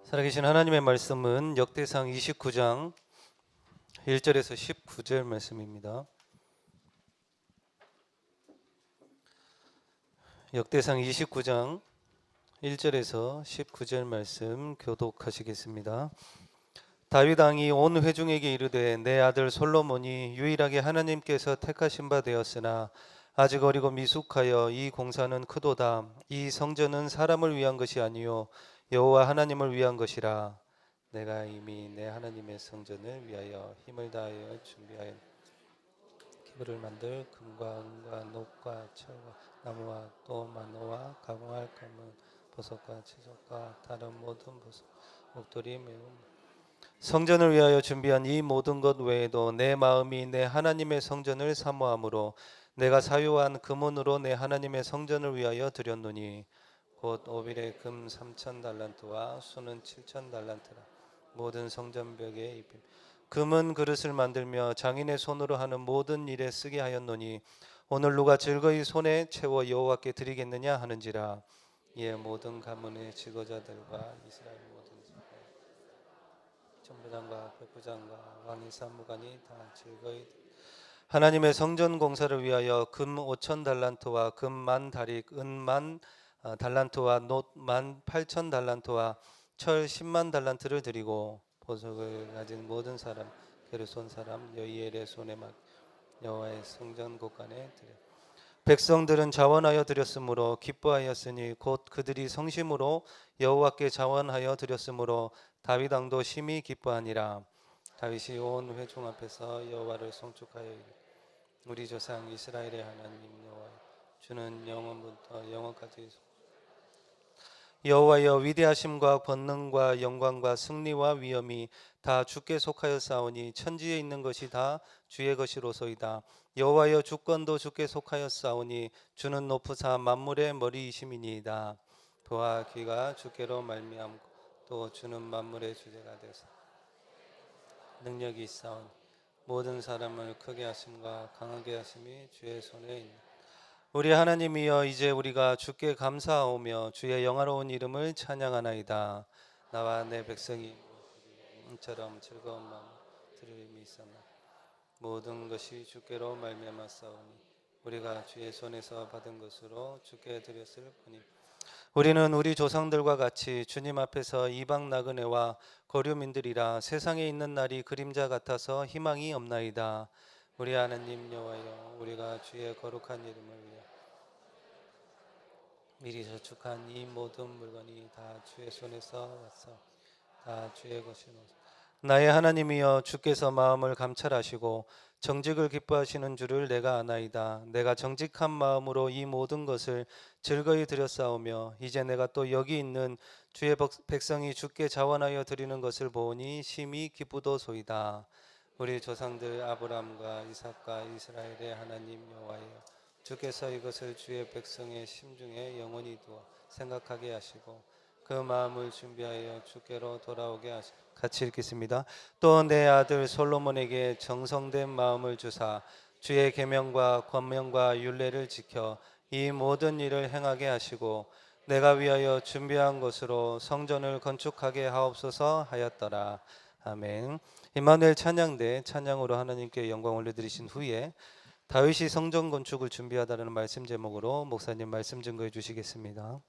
살아계신 하나님의 말씀은 역대상 29장 1절에서 19절 말씀입니다. 역대상 29장 1절에서 19절 말씀 교독하시겠습니다. 다윗 왕이 온 회중에게 이르되 내 아들 솔로몬이 유일하게 하나님께서 택하신 바 되었으나 아직 어리고 미숙하여 이 공사는 크도다. 이 성전은 사람을 위한 것이 아니요 여호와 하나님을 위한 것이라. 내가 이미 내 하나님의 성전을 위하여 힘을 다하여 준비하여 기부를 만들 금과 은과 녹과 철과 나무와 또 만호와 가공할 금은 보석과 치석과 다른 모든 보석 목도리 매우 성전을 위하여 준비한 이 모든 것 외에도 내 마음이 내 하나님의 성전을 사모함으로 내가 사유한 금은으로 내 하나님의 성전을 위하여 드렸노니 곧 오빌의 금 3,000 달란트와 수는 7,000 달란트라. 모든 성전벽에 입힘 금은 그릇을 만들며 장인의 손으로 하는 모든 일에 쓰게 하였노니 오늘 누가 즐거이 손에 채워 여호와께 드리겠느냐 하는지라. 이에 모든 가문의 지도자들과 이스라엘 모든 전부장과 백부장과 왕의 사무관이 다 즐거이 하나님의 성전 공사를 위하여 금 5,000 달란트와 금 10,000다릭, 은 10,000 달란트와 놋 18,000 달란트와 철 100,000 달란트를 드리고 보석을 가진 모든 사람 게르손 사람 여이엘의 손에 맡 여호와의 성전 곳간에 드려 백성들은 자원하여 드렸으므로 기뻐하였으니 곧 그들이 성심으로 여호와께 자원하여 드렸으므로 다윗 왕도 심히 기뻐하니라. 다윗이 온 회중 앞에서 여호와를 송축하여 이르되 우리 조상 이스라엘의 하나님 여호와 주는 영원부터 영원까지 여호와여 위대하심과 권능과 영광과 승리와 위엄이 다 주께 속하였사오니 천지에 있는 것이 다 주의 것이로소이다. 여호와여 주권도 주께 속하였사오니 주는 높으사 만물의 머리이심이니이다. 보아 귀가 주께로 말미암고 또 주는 만물의 주제가 되사 능력이 있사오니 모든 사람을 크게 하심과 강하게 하심이 주의 손에 있다. 우리 하나님이여 이제 우리가 주께 감사하오며 주의 영화로운 이름을 찬양하나이다. 나와 내 백성이 이처럼 즐거운 마음 들음이 있었나. 모든 것이 주께로 말미암았사오니 우리가 주의 손에서 받은 것으로 주께 드렸을 뿐이다. 우리는 우리 조상들과 같이 주님 앞에서 이방 나그네와 거류민들이라 세상에 있는 날이 그림자 같아서 희망이 없나이다. 우리 하나님 여호와여 우리가 주의 거룩한 이름을 위하여 미리 저축한 이 모든 물건이 다 주의 손에서 왔어 다 주의 것이로소. 나의 하나님이여 주께서 마음을 감찰하시고 정직을 기뻐하시는 줄을 내가 아나이다. 내가 정직한 마음으로 이 모든 것을 즐거이 드렸사오며 이제 내가 또 여기 있는 주의 백성이 주께 자원하여 드리는 것을 보니 심히 기쁘도소이다. 우리 조상들 아브라함과 이삭과 이스라엘의 하나님 여호와여 주께서 이것을 주의 백성의 심중에 영원히 두어 생각하게 하시고 그 마음을 준비하여 주께로 돌아오게 하시고 같이 읽겠습니다. 또 내 아들 솔로몬에게 정성된 마음을 주사 주의 계명과 권명과 율례를 지켜 이 모든 일을 행하게 하시고 내가 위하여 준비한 것으로 성전을 건축하게 하옵소서 하였더라. 아멘. 임마누엘 찬양대 찬양으로 하나님께 영광 올려드리신 후에 다윗이 성전 건축을 준비하다라는 말씀 제목으로 목사님 말씀 증거해 주시겠습니다.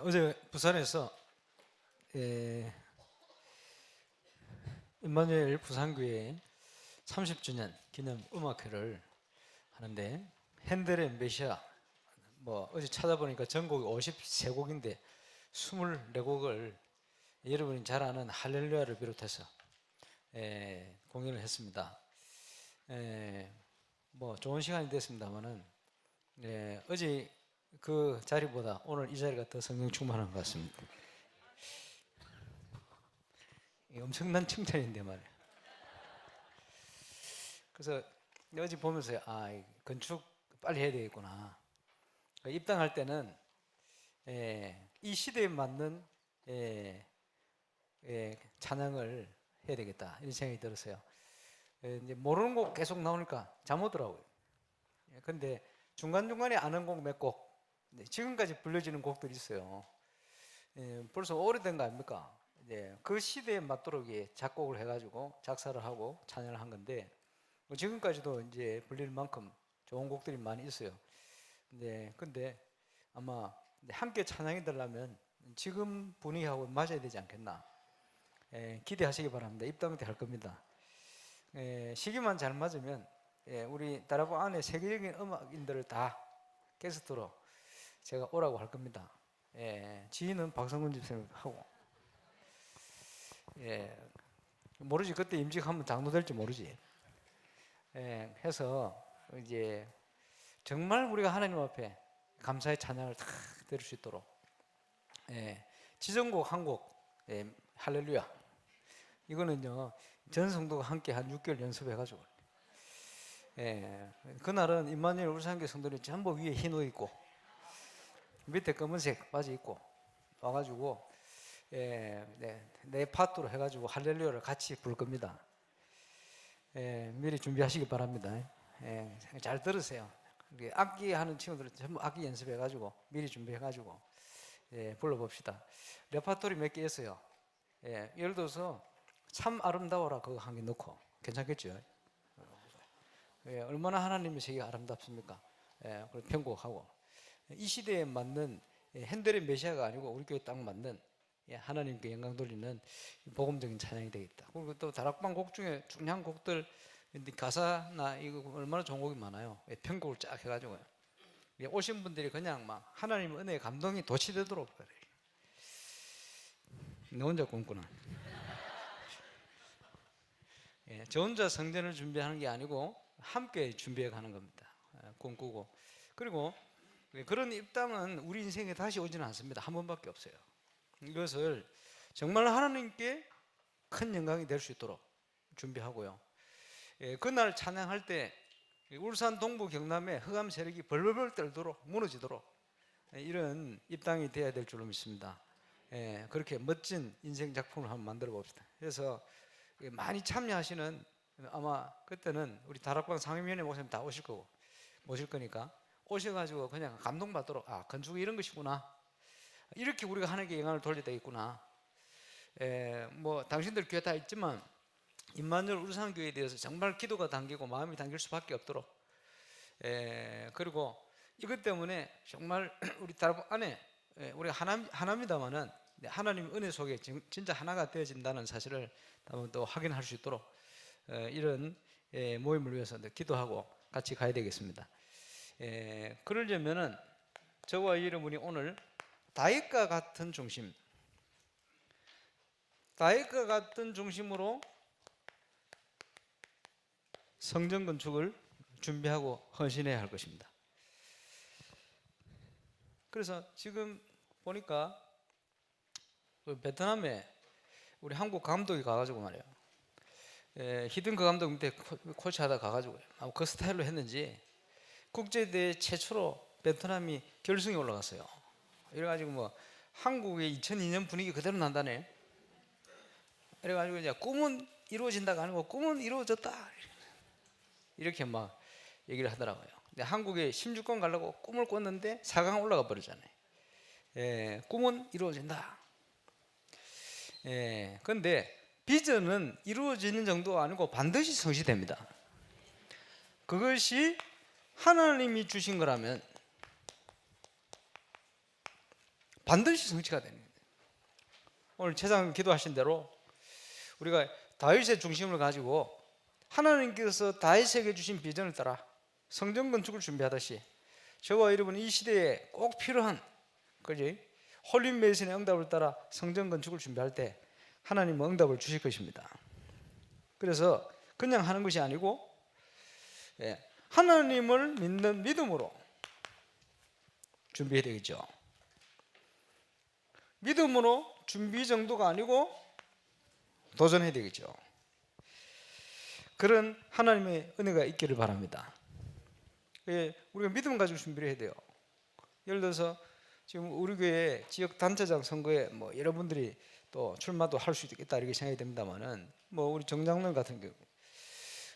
어제 부산에서 임마누엘 부산교회 30주년 기념 음악회를 하는데 핸델의 메시아 어제 찾아보니까 전곡이 53곡인데 24곡을 여러분이 잘 아는 할렐루야를 비롯해서 공연을 했습니다. 좋은 시간이 됐습니다만은 어제 그 자리보다 오늘 이 자리가 더 성령 충만한 것 같습니다. 엄청난 칭찬인데 말이에요. 그래서 어제 보면서 건축 빨리 해야 되겠구나. 입당할 때는 이 시대에 맞는 찬양을 해야 되겠다 이런 생각이 들었어요. 이제 모르는 곡 계속 나오니까 잠 오더라고요. 근데 중간중간에 아는 곡 몇 곡, 지금까지 불려지는 곡들이 있어요. 벌써 오래된 거 아닙니까? 그 시대에 맞도록 작곡을 해가지고 작사를 하고 찬양을 한 건데 지금까지도 이제 불릴 만큼 좋은 곡들이 많이 있어요. 근데 아마 함께 찬양이 되려면 지금 분위기하고 맞아야 되지 않겠나. 기대하시기 바랍니다. 입당 때 할 겁니다. 시기만 잘 맞으면 우리 다락방 안에 세계적인 음악인들을 다 게스트로 제가 오라고 할 겁니다. 지인은 박성근 집사님하고 모르지, 그때 임직하면 장로 될지 모르지. 해서 이제 정말 우리가 하나님 앞에 감사의 찬양을 다 드릴 수 있도록 지정곡 한 곡, 할렐루야, 이거는요 전 성도가 함께 한 6개월 연습해가지고 그날은 임마누엘 울산교회 성도들이 전부 위에 흰 옷 입고 밑에 검은색 바지 입고 와가지고 내 파트로 해가지고 할렐루야를 같이 부를 겁니다. 미리 준비하시기 바랍니다. 잘 들으세요. 악기 하는 친구들은 전부 악기 연습해가지고 미리 준비해가지고 불러봅시다. 레파토리 몇 개 있어요. 예를 들어서 참 아름다워라 그거 한 개 넣고 괜찮겠죠? 얼마나 하나님의 세계가 아름답습니까? 그리고 편곡하고 이 시대에 맞는 핸델의 메시아가 아니고 우리 교회 딱 맞는 하나님께 영광 돌리는 복음적인 찬양이 되겠다. 그리고 또 다락방 곡 중에 중요한 곡들 가사나 이거 얼마나 좋은 곡이 많아요. 편곡을 쫙 해가지고요. 오신 분들이 그냥 막 하나님 은혜의 감동이 도취되도록 그래. 너 혼자 꿈꾸나? 저 혼자 성전을 준비하는 게 아니고 함께 준비해 가는 겁니다. 꿈꾸고. 그리고 그런 입당은 우리 인생에 다시 오지는 않습니다. 한 번밖에 없어요. 이것을 정말 하나님께 큰 영광이 될 수 있도록 준비하고요. 그날 찬양할 때 울산 동부 경남에 흑암 세력이 벌벌벌 떨도록 무너지도록 이런 입당이 되어야 될 줄로 믿습니다. 그렇게 멋진 인생 작품을 한번 만들어 봅시다. 그래서 많이 참여하시는, 아마 그때는 우리 다락방 상임위원회 목사님 다 오실 거고 모실 거니까 오셔가지고 그냥 감동받도록 건축이 이런 것이구나, 이렇게 우리가 하나님께 영광을 돌려야 되겠구나. 당신들 교회 다 있지만 임마누엘 울산교회에 대해서 정말 기도가 당기고 마음이 당길 수밖에 없도록 그리고 이것 때문에 정말 우리 다락방 안에 우리가 하나입니다만은 하나님 은혜 속에 진짜 하나가 되어진다는 사실을 또 확인할 수 있도록 이런 모임을 위해서 기도하고 같이 가야 되겠습니다. 그러려면은 저와 여러분이 오늘 다윗과 같은 중심, 다윗과 같은 중심으로 성전 건축을 준비하고 헌신해야 할 것입니다. 그래서 지금 보니까 베트남에 우리 한국 감독이 가가지고 말이에요. 히든크 감독 밑에 코치하다 가가지고 그 스타일로 했는지 국제대회 최초로 베트남이 결승에 올라갔어요. 이래가지고 한국의 2002년 분위기 그대로 난다네. 이래가지고 이제 꿈은 이루어진다가 아니고 꿈은 이루어졌다 이렇게 막 얘기를 하더라고요. 근데 한국에 16강 가려고 꿈을 꿨는데 4강 올라가 버리잖아요. 꿈은 이루어진다. 그런데 비전은 이루어지는 정도가 아니고 반드시 성취됩니다. 그것이 하나님이 주신 거라면 반드시 성취가 되는 거예요. 오늘 최장 기도하신 대로 우리가 다윗의 중심을 가지고 하나님께서 다윗에게 주신 비전을 따라 성전 건축을 준비하듯이 저와 여러분은 이 시대에 꼭 필요한 그지 홀린 메이슨의 응답을 따라 성전 건축을 준비할 때 하나님은 응답을 주실 것입니다. 그래서 그냥 하는 것이 아니고 하나님을 믿는 믿음으로 준비해야 되겠죠. 믿음으로 준비 정도가 아니고 도전해야 되겠죠. 그런 하나님의 은혜가 있기를 바랍니다. 우리가 믿음 가지고 준비를 해야 돼요. 예를 들어서 지금 우리 교회 지역 단체장 선거에 뭐 여러분들이 또 출마도 할 수 있겠다 이렇게 생각이 됩니다만은 뭐 우리 정장로님 같은 경우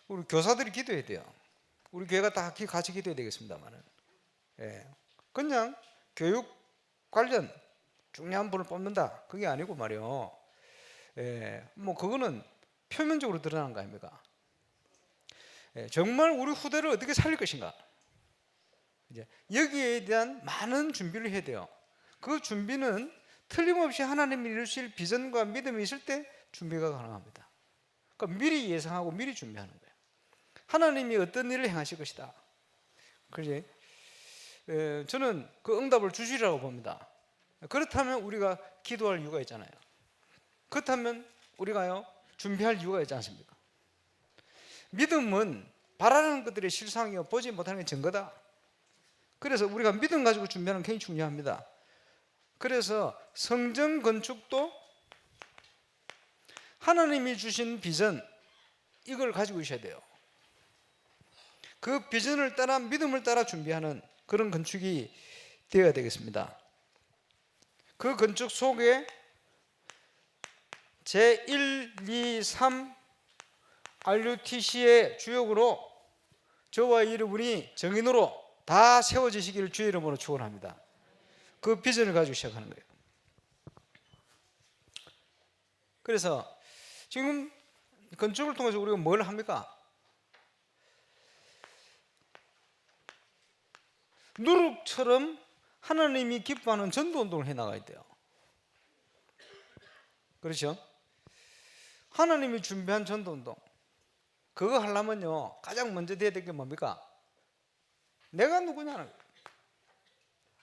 우리 교사들이 기도해야 돼요. 우리 교회가 다 같이 기도해야 되겠습니다만은 그냥 교육 관련 중요한 분을 뽑는다 그게 아니고 말이요. 뭐 그거는 표면적으로 드러나는 거 아닙니까? 정말 우리 후대를 어떻게 살릴 것인가? 이제 여기에 대한 많은 준비를 해야 돼요. 그 준비는 틀림없이 하나님이 이루실 비전과 믿음이 있을 때 준비가 가능합니다. 그러니까 미리 예상하고 미리 준비하는 거예요. 하나님이 어떤 일을 행하실 것이다. 그지? 저는 그 응답을 주시리라고 봅니다. 그렇다면 우리가 기도할 이유가 있잖아요. 그렇다면 우리가요 준비할 이유가 있지 않습니까? 믿음은 바라는 것들의 실상이요 보지 못하는 게 증거다. 그래서 우리가 믿음 가지고 준비하는 게 굉장히 중요합니다. 그래서 성전 건축도 하나님이 주신 비전 이걸 가지고 있어야 돼요. 그 비전을 따라 믿음을 따라 준비하는 그런 건축이 되어야 되겠습니다. 그 건축 속에 제1, 2, 3 RUTC의 주역으로 저와 여러분이 정인으로 다 세워지시기를 주의 이름으로 축원합니다. 그 비전을 가지고 시작하는 거예요. 그래서 지금 건축을 통해서 우리가 뭘 합니까? 누룩처럼 하나님이 기뻐하는 전도운동을 해나가야 돼요. 그렇죠? 하나님이 준비한 전도운동 그거 하려면요 가장 먼저 돼야 될 게 뭡니까? 내가 누구냐는 거예요.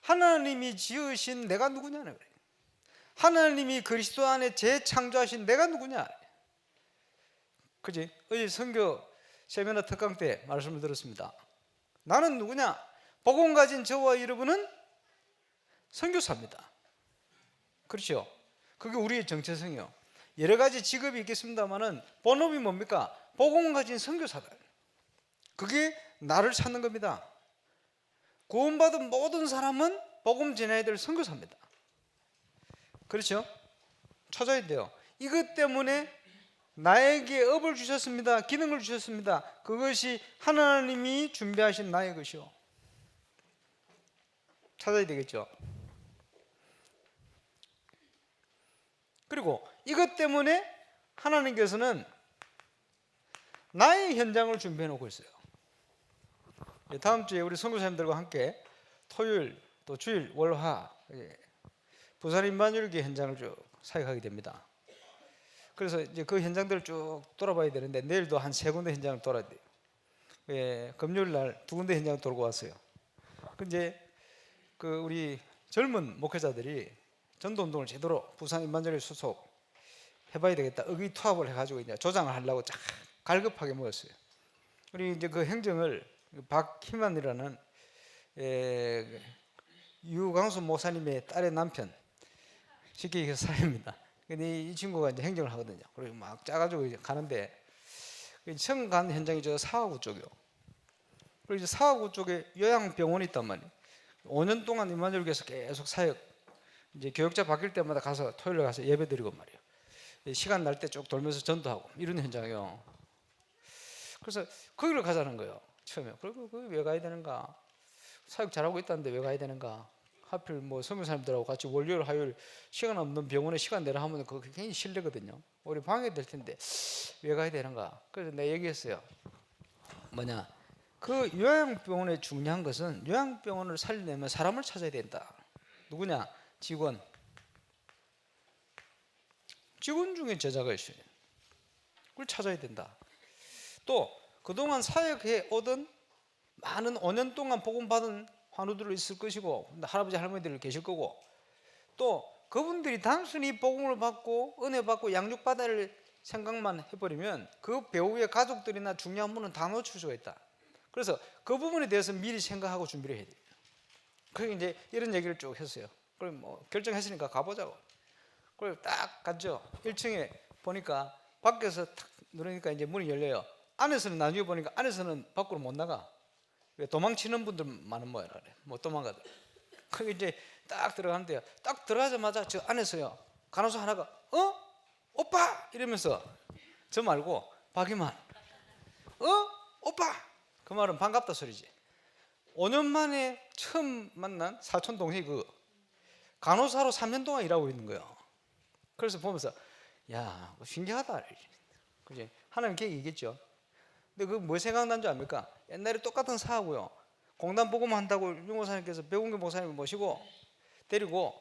하나님이 지으신 내가 누구냐는 거예요. 하나님이 그리스도 안에 재창조하신 내가 누구냐. 그지? 어제 선교 세미나 특강 때 말씀을 들었습니다. 나는 누구냐? 복음 가진 저와 여러분은 선교사입니다. 그렇죠? 그게 우리의 정체성이요. 여러 가지 직업이 있겠습니다만은 본업이 뭡니까? 복음 가진 선교사다. 그게 나를 찾는 겁니다. 구원받은 모든 사람은 복음 전해야 될 선교사입니다. 그렇죠? 찾아야 돼요. 이것 때문에 나에게 업을 주셨습니다. 기능을 주셨습니다. 그것이 하나님이 준비하신 나의 것이요. 찾아야 되겠죠. 그리고 이것 때문에 하나님께서는 나의 현장을 준비해 놓고 있어요. 다음 주에 우리 선교사님들과 함께 토요일 또 주일 월화 부산 임마누엘교회 현장을 쭉 사역하게 됩니다. 그래서 이제 그 현장들을 쭉 돌아봐야 되는데 내일도 한 3군데 현장을 돌아야 돼요. 금요일 날 2군데 현장을 돌고 왔어요. 근데 그 우리 젊은 목회자들이 전도운동을 제대로 부산 임마누엘 소속 해봐야 되겠다. 의기투합을 해가지고 이제 조장을 하려고 쫙 갈급하게 모였어요. 우리 이제 그 행정을 박희만이라는 유광수 목사님의 딸의 남편 쉽게 얘기해서 사입니다. 근데 이 친구가 이제 행정을 하거든요. 그리고 막 짜가지고 이제 가는데 처음 간 현장이 저 사하구 쪽이요. 그리고 이제 사하구 쪽에 요양병원이 있단 말이에요. 5년 동안 임마누엘교회에서 계속 사역 이제 교육자 바뀔 때마다 가서 토요일에 가서 예배드리고 말이에요. 시간 날 때 쭉 돌면서 전도하고 이런 현장이요. 그래서 거기를 가자는 거예요. 처음에. 그리고 왜 가야 되는가? 사역 잘하고 있다는데 왜 가야 되는가? 하필 뭐 선교사님들하고 같이 월요일 화요일 시간 없는 병원에 시간 내라 하면 그거 굉장히 실례거든요. 우리 방해될 텐데 왜 가야 되는가? 그래서 내가 얘기했어요. 뭐냐? 그 요양병원의 중요한 것은 요양병원을 살리려면 사람을 찾아야 된다. 누구냐? 직원 중에 제자가 있어요. 그걸 찾아야 된다. 또 그동안 사역해 오던 많은 5년 동안 복음받은 환우들이 있을 것이고 할아버지 할머니들 계실 거고 또 그분들이 단순히 복음을 받고 은혜 받고 양육 받을 생각만 해버리면 그 배우의 가족들이나 중요한 분은 다 놓칠 수가 있다. 그래서 그 부분에 대해서 미리 생각하고 준비를 해야 돼요. 그래서 이제 이런 얘기를 쭉 했어요. 그럼 뭐 결정했으니까 가보자고. 그래서 딱 갔죠. 1층에 보니까 밖에서 탁 누르니까 이제 문이 열려요. 안에서는 나중에 보니까 안에서는 밖으로 못 나가. 왜 도망치는 분들 많은 모양이라 그래. 못 도망가더. 거기 이제 딱 들어가는데요. 딱 들어가자마자 저 안에서요. 간호사 하나가 오빠 이러면서 저 말고 박이만 오빠 그 말은 반갑다 소리지. 5년 만에 처음 만난 사촌 동생이 그 간호사로 3년 동안 일하고 있는 거예요. 그래서 보면서 야 신기하다. 그지? 하나님 계획이겠죠. 근데 그 뭐 생각난 줄 압니까? 옛날에 똑같은 사하고요. 공단 복음 한다고 윤 목사님께서 백운기 목사님을 모시고 데리고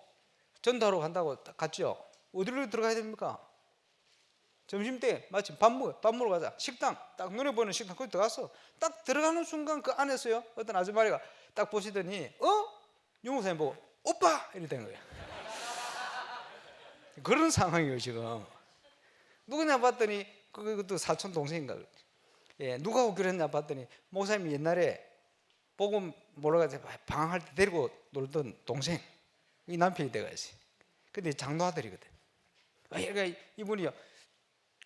전도하러 간다고 갔죠. 어디로 들어가야 됩니까? 점심때 마침 밥 먹으러 가자. 식당 딱 눈에 보이는 식당 거기 들어갔어. 딱 들어가는 순간 그 안에서요 어떤 아줌마가 딱 보시더니 윤 목사님 보고 오빠 이렇게 된 거예요. 그런 상황이에요 지금. 누구냐 봤더니 그것도 사촌 동생인가. 예, 누가 오기로 했나 봤더니 목사님이 옛날에 복음 몰아가지고 방황할 때 데리고 놀던 동생 이 남편이 돼가 있어요. 근데 장로 아들이거든. 그러니까 이분이요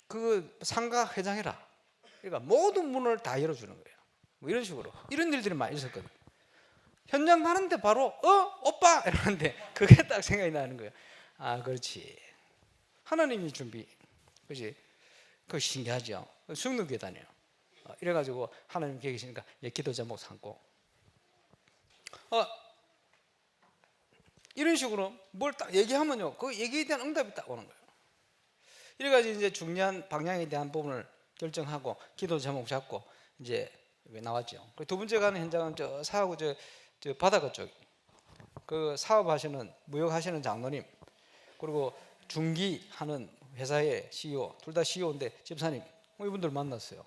그 상가 회장이라. 그러니까 모든 문을 다 열어주는 거예요. 뭐 이런 식으로 이런 일들이 많이 있었거든. 현장 가는데 바로 오빠 이러는데 그게 딱 생각이 나는 거예요. 아 그렇지. 하나님이 준비. 그렇지. 그거 신기하죠. 숙능교회 다녀요. 이래가지고 하나님 계시니까 기도 제목 삼고 이런 식으로 뭘 딱 얘기하면요 그 얘기에 대한 응답이 딱 오는 거예요. 이래가지고 이제 중요한 방향에 대한 부분을 결정하고 기도 제목 잡고 이제 나왔죠. 두 번째 가는 현장은 저 사하고 저 바닷가 쪽 그 사업하시는 무역하시는 장로님 그리고 중기하는 회사의 CEO 둘 다 CEO인데 집사님 이분들 만났어요.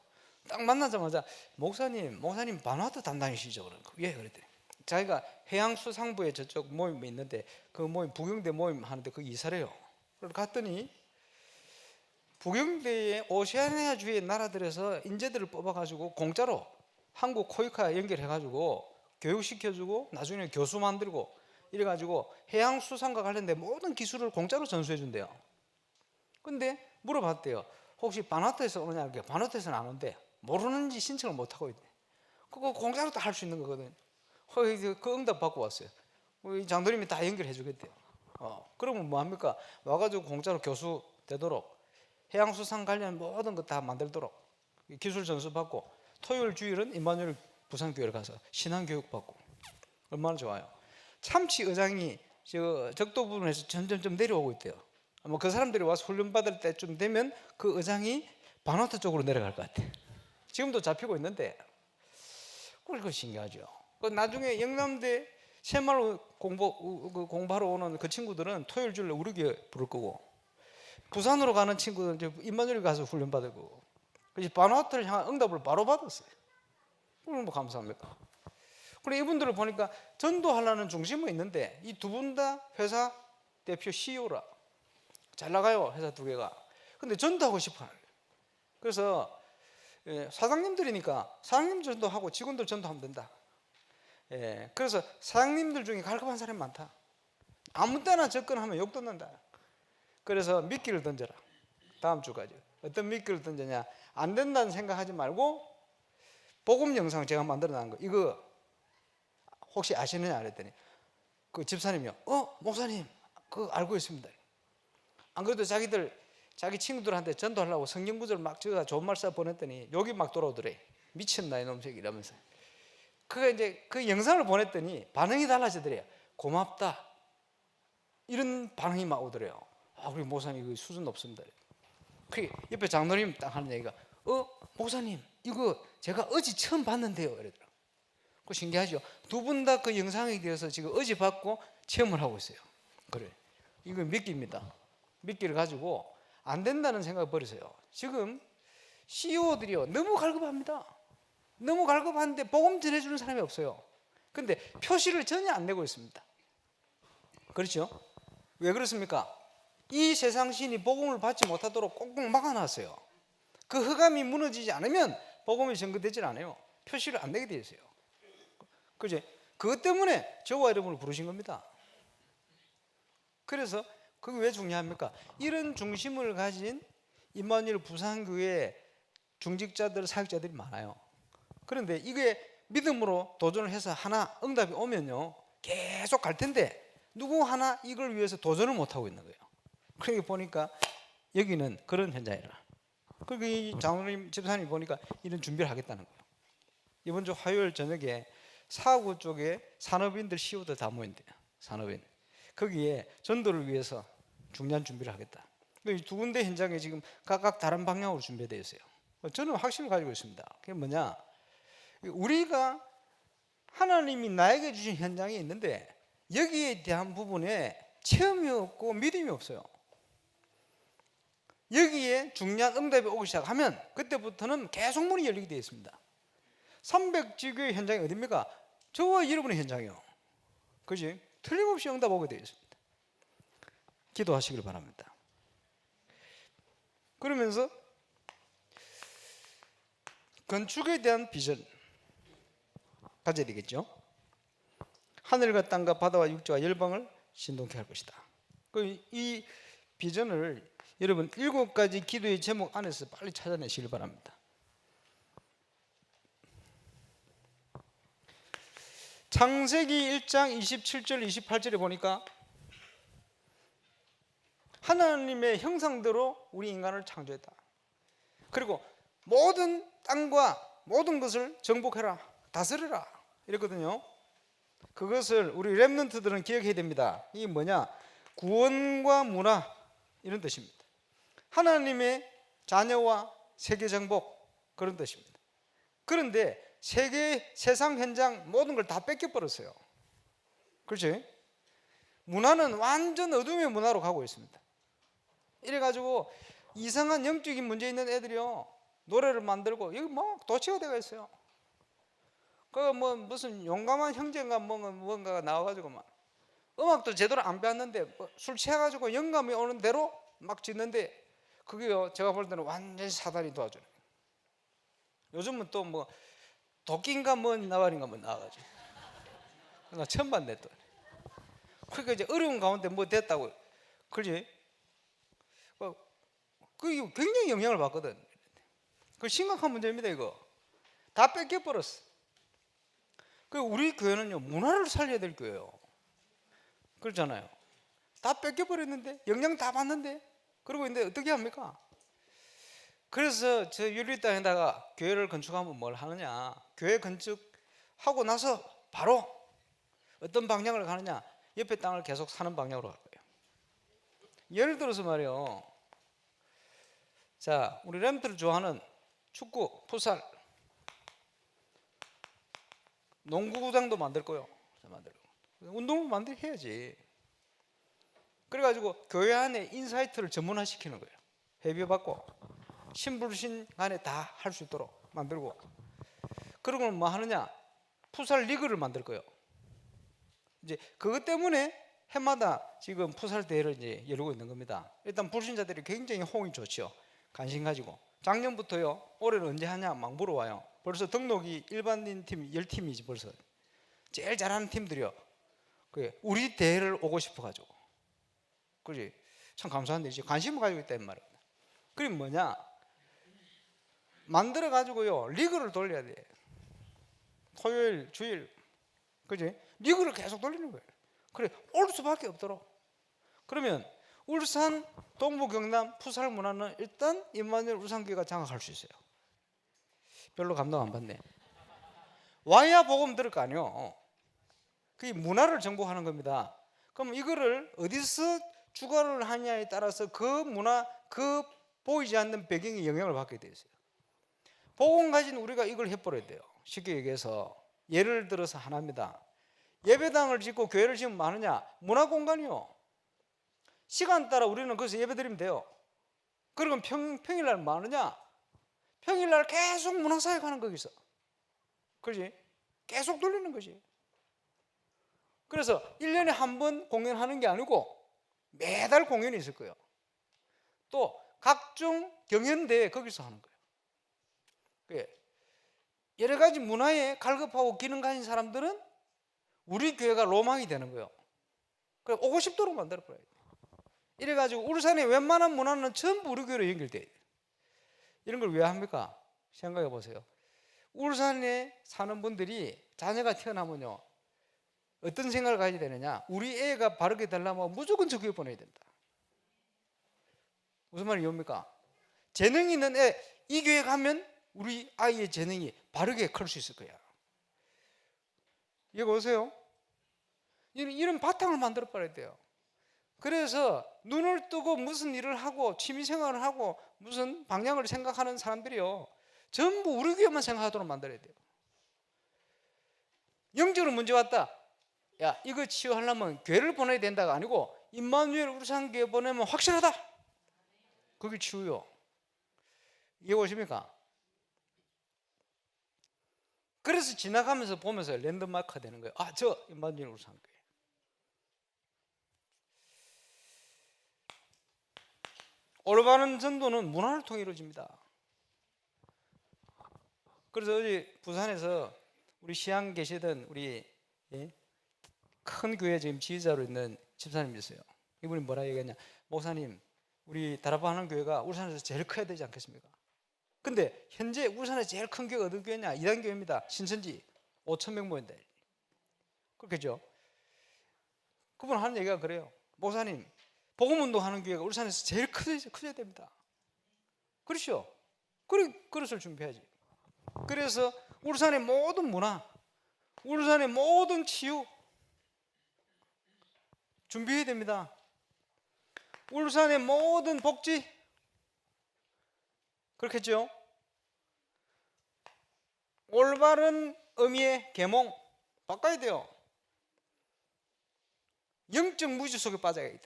딱 만나자마자 목사님 바누아투 담당이시죠? 그런 거. 예, 그랬더니 자기가 해양수상부에 저쪽 모임이 있는데 그 모임 부경대 모임 하는데 그 이사래요. 그래서 갔더니 부경대의 오세아니아 주의 나라들에서 인재들을 뽑아가지고 공짜로 한국 코이카 연결해가지고 교육시켜주고 나중에 교수 만들고 이래가지고 해양수산과 관련된 모든 기술을 공짜로 전수해준대요. 근데 물어봤대요. 혹시 바누아투에서 오느냐? 바누아투에서는 안 온대. 모르는지 신청을 못하고 있대. 그거 공짜로 다 할 수 있는 거거든. 그 응답 받고 왔어요. 우리 장로님이 다 연결해 주겠대요. 그러면 뭐합니까? 와가지고 공짜로 교수 되도록 해양수산 관련 모든 거 다 만들도록 기술 전수 받고 토요일 주일은 임마누엘 부산교회를 가서 신앙교육 받고 얼마나 좋아요. 참치 의장이 저 적도 부분에서 점점 내려오고 있대요. 아마 그 사람들이 와서 훈련 받을 때쯤 되면 그 의장이 바누아투 쪽으로 내려갈 것 같아. 지금도 잡히고 있는데 그거 신기하죠. 나중에 영남대 새마을 공부하러 오는 그 친구들은 토요일 주일에 우리 교회 부를 거고 부산으로 가는 친구들은 임마누엘 가서 훈련 받을 거고 그래서 바누아투를 향한 응답을 바로 받았어요. 그럼 뭐 감사합니까? 그리고 이분들을 보니까 전도하려는 중심은 있는데 이 두 분 다 회사 대표 CEO라 잘 나가요. 회사 두 개가. 근데 전도하고 싶어요. 그래서 사장님들이니까 사장님 전도하고 직원들 전도하면 된다. 그래서 사장님들 중에 갈급한 사람이 많다. 아무 때나 접근하면 욕 듣는다. 그래서 미끼를 던져라. 다음 주까지. 어떤 미끼를 던지냐? 안 된다는 생각하지 말고 복음 영상 제가 만들어 놓은 거 이거 혹시 아시느냐 그랬더니 그 집사님이요. 목사님 그거 알고 있습니다. 안 그래도 자기 친구들한테 전도하려고 성경 구절 막 제가 좋은 말 써 보냈더니 욕이 막 돌아오더래. 미쳤나 이놈 새끼 이러면서. 그가 이제 그 영상을 보냈더니 반응이 달라지더래요. 고맙다. 이런 반응이 막 오더래요. 우리 목사님 이거 수준 높습니다. 그 옆에 장로님 딱 하는 얘기가 목사님 이거 제가 어제 처음 봤는데요. 이러더라고요. 그 신기하죠. 두 분 다 그 영상에 대해서 지금 어제 받고 체험을 하고 있어요. 그래. 이건 미끼입니다. 미끼를 가지고 안 된다는 생각을 버리세요. 지금 CEO들이요 너무 갈급합니다. 너무 갈급한데 복음 전해주는 사람이 없어요. 근데 표시를 전혀 안 내고 있습니다. 그렇죠? 왜 그렇습니까? 이 세상 신이 복음을 받지 못하도록 꽁꽁 막아놨어요. 그 흑암이 무너지지 않으면 복음이 전거되질 않아요. 표시를 안 내게 되어 있어요. 그죠? 그것 때문에 저와 여러분을 부르신 겁니다. 그래서 그게 왜 중요합니까? 이런 중심을 가진 임마누엘 부산교회 중직자들, 사역자들이 많아요. 그런데 이게 믿음으로 도전을 해서 하나 응답이 오면요 계속 갈 텐데 누구 하나 이걸 위해서 도전을 못하고 있는 거예요. 그러니까 보니까 여기는 그런 현장이라. 그리고 이 장로님 집사님 보니까 이런 준비를 하겠다는 거예요. 이번 주 화요일 저녁에 사구 쪽에 산업인들 CEO들 다 모인대요. 산업인. 거기에 전도를 위해서 중요한 준비를 하겠다. 이 두 군데 현장에 지금 각각 다른 방향으로 준비되어 있어요. 저는 확신을 가지고 있습니다. 그게 뭐냐? 우리가 하나님이 나에게 주신 현장이 있는데 여기에 대한 부분에 체험이 없고 믿음이 없어요. 여기에 중요한 응답이 오기 시작하면 그때부터는 계속 문이 열리게 되어 있습니다. 300지교의 현장이 어딥니까? 저와 여러분의 현장이요. 그지? 틀림없이 응답 오게 되어 있습니다. 기도하시길 바랍니다. 그러면서 건축에 대한 비전 가져야 되겠죠. 하늘과 땅과 바다와 육지와 열방을 신동케 할 것이다. 이 비전을 여러분 7가지 기도의 제목 안에서 빨리 찾아내시길 바랍니다. 창세기 1장 27절 28절에 보니까 하나님의 형상대로 우리 인간을 창조했다. 그리고 모든 땅과 모든 것을 정복해라, 다스려라 이랬거든요. 그것을 우리 렘넌트들은 기억해야 됩니다. 이게 뭐냐? 구원과 문화 이런 뜻입니다. 하나님의 자녀와 세계 정복 그런 뜻입니다. 그런데 세상 현장 모든 걸 다 뺏겨버렸어요. 그렇지? 문화는 완전 어둠의 문화로 가고 있습니다. 이래가지고 이상한 영적인 문제 있는 애들이요 노래를 만들고 여기 뭐 도치가 되어 있어요. 그 뭐 무슨 용감한 형제인가 뭔가가 나와가지고 막 음악도 제대로 안 배웠는데 술 취해가지고 영감이 오는 대로 막 짓는데 그게요 제가 볼 때는 완전히 사단이 도와주는 거예요. 요즘은 또 뭐 도끼인가 뭔 나발인가 뭐 나와가지고 나 처음 봤네 또. 그러니까 이제 어려운 가운데 뭐 됐다고 그러지? 그게 굉장히 영향을 받거든. 그 심각한 문제입니다. 이거 다 뺏겨버렸어. 그 우리 교회는요 문화를 살려야 될 교회예요. 그렇잖아요. 다 뺏겨버렸는데 영향 다 받는데 그러고 있는데 어떻게 합니까? 그래서 저 윤리 땅에다가 교회를 건축하면 뭘 하느냐? 교회 건축하고 나서 바로 어떤 방향을 가느냐? 옆에 땅을 계속 사는 방향으로 갈 거예요. 예를 들어서 말이요. 자, 우리 렘들을 좋아하는 축구, 풋살, 농구구장도 만들 거요. 운동을 해야지. 그래가지고 교회 안에 인사이트를 전문화시키는 거예요. 회비받고 신불신 간에 다 할 수 있도록 만들고. 그러고는 뭐 하느냐? 풋살 리그를 만들 거예요. 이제 그것 때문에 해마다 지금 풋살 대회를 이제 열고 있는 겁니다. 일단 불신자들이 굉장히 호응이 좋죠. 관심 가지고. 작년부터요. 올해는 언제 하냐 막 물어와요. 벌써 등록이 일반인 팀 10팀이지 벌써. 제일 잘하는 팀들이요. 우리 대회를 오고 싶어 가지고. 그지? 참 감사한데 이제 관심을 가지고 있다는 말이에요. 그게 뭐냐? 만들어 가지고요. 리그를 돌려야 돼. 토요일, 주일. 그지? 리그를 계속 돌리는 거예요. 그래, 올 수밖에 없도록. 그러면 울산, 동부, 경남, 풋살 문화는 일단 임마누엘 울산교회가 장악할 수 있어요. 별로 감동 안 받네. 와야 복음 들을 거 아니요. 그게 문화를 정복하는 겁니다. 그럼 이거를 어디서 주관을 하냐에 따라서 그 문화, 그 보이지 않는 배경에 영향을 받게 돼 있어요. 복음 가진 우리가 이걸 해버려야 돼요. 쉽게 얘기해서 예를 들어서 하나입니다. 예배당을 짓고 교회를 지으면 많으냐? 문화 공간이요. 시간 따라 우리는 거기서 예배 드리면 돼요. 그러면 평일날 뭐 하느냐? 평일날 계속 문화사역 하는 거기서. 그렇지? 계속 돌리는 거지. 그래서 1년에 한 번 공연하는 게 아니고 매달 공연이 있을 거예요. 또 각종 경연대회 거기서 하는 거예요. 그게 여러 가지 문화에 갈급하고 기능 가진 사람들은 우리 교회가 로망이 되는 거예요. 그래 오고 싶도록 만들어 버려야 돼요. 이래가지고 울산의 웬만한 문화는 전부 우리 교회로 연결돼야 돼요. 이런 걸 왜 합니까? 생각해 보세요. 울산에 사는 분들이 자녀가 태어나면요 어떤 생각을 가져야 되느냐? 우리 애가 바르게 되려면 무조건 저 교회 보내야 된다. 무슨 말이 이해합니까? 재능이 있는 애, 이 교회 가면 우리 아이의 재능이 바르게 클 수 있을 거야. 이거 보세요. 이런 바탕을 만들어 버려야 돼요. 그래서 눈을 뜨고 무슨 일을 하고 취미생활을 하고 무슨 방향을 생각하는 사람들이요 전부 우리 교회만 생각하도록 만들어야 돼요. 영적으로 문제 왔다. 야 이거 치유하려면 교회를 보내야 된다가 아니고 임마누엘 울산교회 보내면 확실하다. 그게 치유요. 이해 오십니까? 그래서 지나가면서 보면서 랜드마크가 되는 거예요. 아, 저 임마누엘 울산교회. 올바른 전도는 문화를 통해 이루어집니다. 그래서 어제 부산에서 우리 시향 계시던 우리 큰 교회 지금 지휘자로 있는 집사님이 있어요. 이분이 뭐라 얘기했냐? 목사님, 우리 다락방 교회가 울산에서 제일 커야 되지 않겠습니까? 근데 현재 울산에서 제일 큰 교회가 어떤 교회냐? 이단교회입니다. 신천지 5,000명 모인다. 그렇겠죠? 그분 하는 얘기가 그래요. 목사님, 복음운동하는 교회가 울산에서 제일 커져야 됩니다. 그렇죠? 그릇을 준비해야지. 그래서 울산의 모든 문화, 울산의 모든 치유 준비해야 됩니다. 울산의 모든 복지 그렇겠죠? 올바른 의미의 계몽 바꿔야 돼요. 영적 무지 속에 빠져야 돼.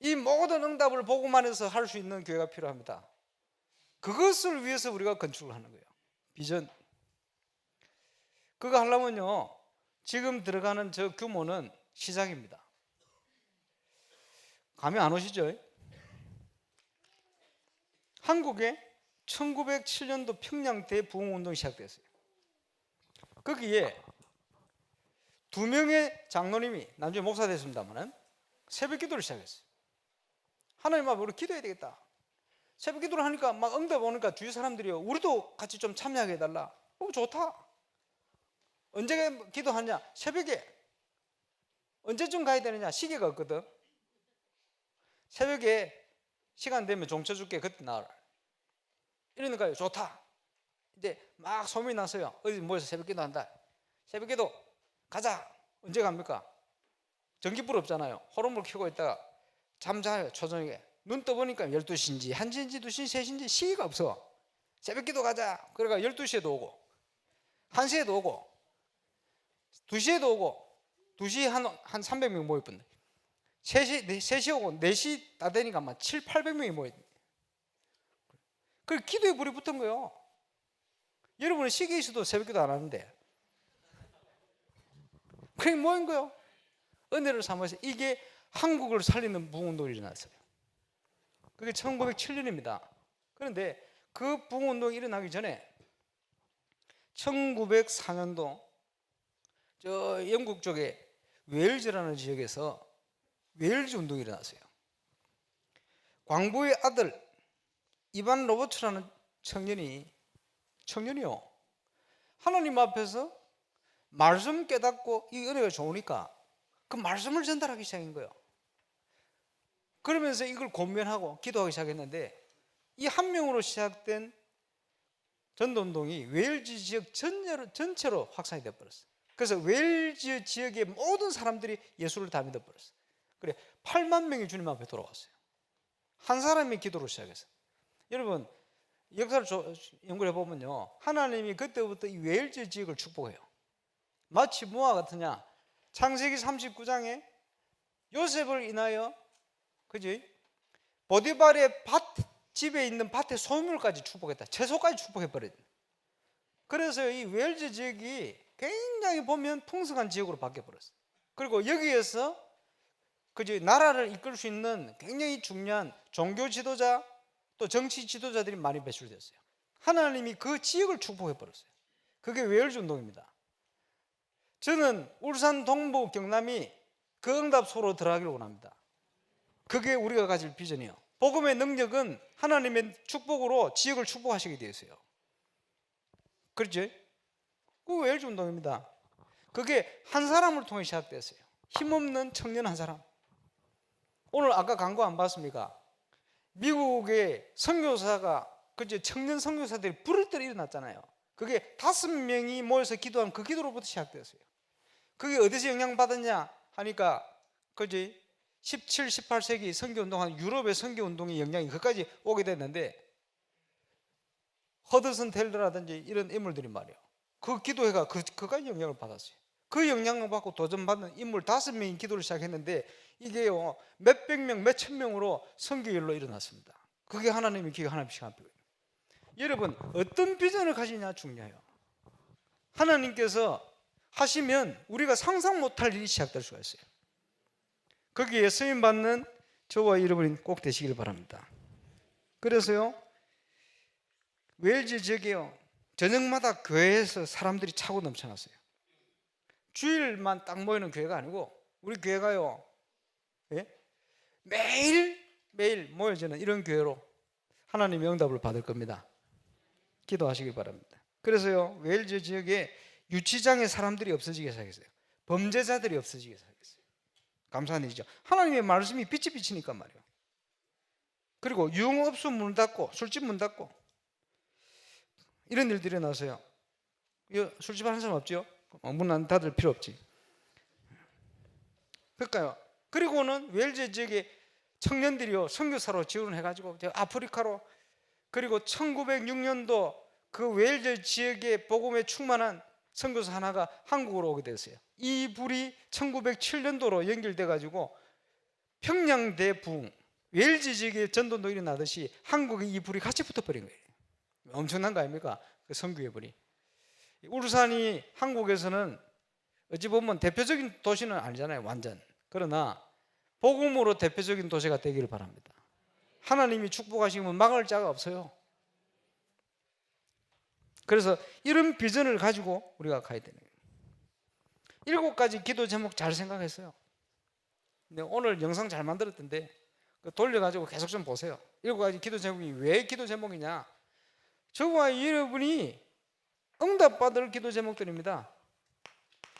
이 모든 응답을 복음만 해서 할 수 있는 교회가 필요합니다. 그것을 위해서 우리가 건축을 하는 거예요. 비전. 그거 하려면요 지금 들어가는 저 규모는 시작입니다. 감이 안 오시죠? 한국에 1907년도 평양 대부흥운동이 시작됐어요. 거기에 2명의 장로님이 나중에 목사 됐습니다만 새벽 기도를 시작했어요. 하나님 앞에 우리 기도해야 되겠다. 새벽 기도를 하니까 막 응답 오니까 주위 사람들이요 우리도 같이 좀 참여하게 해달라. 좋다. 언제 기도하냐? 새벽에. 언제쯤 가야 되느냐? 시계가 없거든. 새벽에 시간 되면 종쳐 줄게. 그때 나와라. 이러니까요 좋다. 이제 막 소문이 났어요. 어디 모여서 새벽 기도 한다. 새벽 기도 가자. 언제 갑니까? 전기불 없잖아요. 호롱불 켜고 있다가 잠자요. 초저녁에 눈 떠보니까 12시인지 1시인지 2시 3시인지 시기가 없어. 새벽 기도 가자. 그러니까 12시에도 오고 1시에도 오고 2시에도 오고 2시에 한 300명 모였던데 3시 오고 4시 다 되니까 막 7, 800명이 모였던데 그 기도에 불이 붙은 거예요. 여러분은 시기에 있어도 새벽 기도 안 하는데 그게 뭐인 거예요? 은혜를 삼아서 이게 한국을 살리는 부흥운동이 일어났어요. 그게 1907년입니다. 그런데 그 부흥운동이 일어나기 전에 1904년도 저 영국 쪽에 웨일즈라는 지역에서 웨일즈 운동이 일어났어요. 광부의 아들 이반 로버츠라는 청년이요 하나님 앞에서 말씀 깨닫고 이 은혜가 좋으니까 그 말씀을 전달하기 시작한 거예요. 그러면서 이걸 권면하고 기도하기 시작했는데 이 한 명으로 시작된 전도운동이 웨일즈 지역 전체로 확산이 되어버렸어요. 그래서 웨일즈 지역의 모든 사람들이 예수를 다 믿어버렸어요. 그래 8만 명이 주님 앞에 돌아왔어요. 한 사람이 기도로 시작했어요. 여러분 역사를 연구해 보면요 하나님이 그때부터 이 웨일즈 지역을 축복해요. 마치 뭐와 같으냐? 창세기 39장에 요셉을 인하여, 그지? 보디발의 집에 있는 밭의 소유물까지 축복했다. 채소까지 축복해버렸다. 그래서 이 웰즈 지역이 굉장히 보면 풍성한 지역으로 바뀌어버렸어요. 그리고 여기에서 그지 나라를 이끌 수 있는 굉장히 중요한 종교 지도자 또 정치 지도자들이 많이 배출됐어요. 하나님이 그 지역을 축복해버렸어요. 그게 웰즈 운동입니다. 저는 울산 동부 경남이 그 응답소로 들어가기를 원합니다. 그게 우리가 가질 비전이에요. 복음의 능력은 하나님의 축복으로 지역을 축복하시게 되어 있어요. 그렇죠? 그 웰즈 운동입니다. 그게 한 사람을 통해 시작됐어요. 힘없는 청년 한 사람. 오늘 아까 광고 안 봤습니까? 미국의 선교사가 그제 청년 선교사들이 부를 때 일어났잖아요. 그게 5명이 모여서 기도한 그 기도로부터 시작됐어요. 그게 어디서 영향받았냐 하니까 그지 17, 18세기 선교운동한 유럽의 선교운동의 영향이 그까지 오게 됐는데 허드슨 텔러라든지 이런 인물들이 말이에요. 그 기도회가 그까지 영향을 받았어요. 그 영향을 받고 도전받는 인물 5명이 기도를 시작했는데 이게요 몇백 명, 몇천 명으로 선교열로 일어났습니다. 그게 하나님의 기가 하나님씩 합니다. 여러분 어떤 비전을 가지냐 중요해요. 하나님께서 하시면 우리가 상상 못할 일이 시작될 수가 있어요. 거기에 쓰임받는 저와 여러분이 꼭 되시길 바랍니다. 그래서요 웰즈 지역에요 저녁마다 교회에서 사람들이 차고 넘쳐났어요. 주일만 딱 모이는 교회가 아니고 우리 교회가요 매일 모여지는 이런 교회로 하나님의 응답을 받을 겁니다. 기도하시길 바랍니다. 그래서요 웰즈 지역에 유치장에 사람들이 없어지기 시작했어요. 범죄자들이 없어지기 시작했어요. 감사한 일이죠. 하나님의 말씀이 빛이 비치니까 말이에요. 그리고 유흥업소 문 닫고 술집 문 닫고 이런 일들이 일어나서요. 술집 하는 사람 없죠? 문 안 닫을 필요 없지. 그러니까요. 그리고는 웰즈 지역에 청년들이요 선교사로 지원해가지고 아프리카로 그리고 1906년도 그 웰즈 지역의 복음에 충만한 선교사 하나가 한국으로 오게 됐어요. 이 불이 1907년도로 연결돼 가지고 평양 대부흥 웰즈 지역의 전도도 일어나듯이 한국에 이 불이 같이 붙어버린 거예요. 엄청난 거 아닙니까? 그 선교의 불이. 울산이 한국에서는 어찌 보면 대표적인 도시는 아니잖아요. 완전. 그러나 복음으로 대표적인 도시가 되기를 바랍니다. 하나님이 축복하시면 막을 자가 없어요. 그래서 이런 비전을 가지고 우리가 가야 되는 거예요. 7가지 기도 제목 잘 생각했어요. 근데 오늘 영상 잘 만들었던데 돌려가지고 계속 좀 보세요. 7가지 기도 제목이 왜 기도 제목이냐? 저와 여러분이 응답받을 기도 제목들입니다.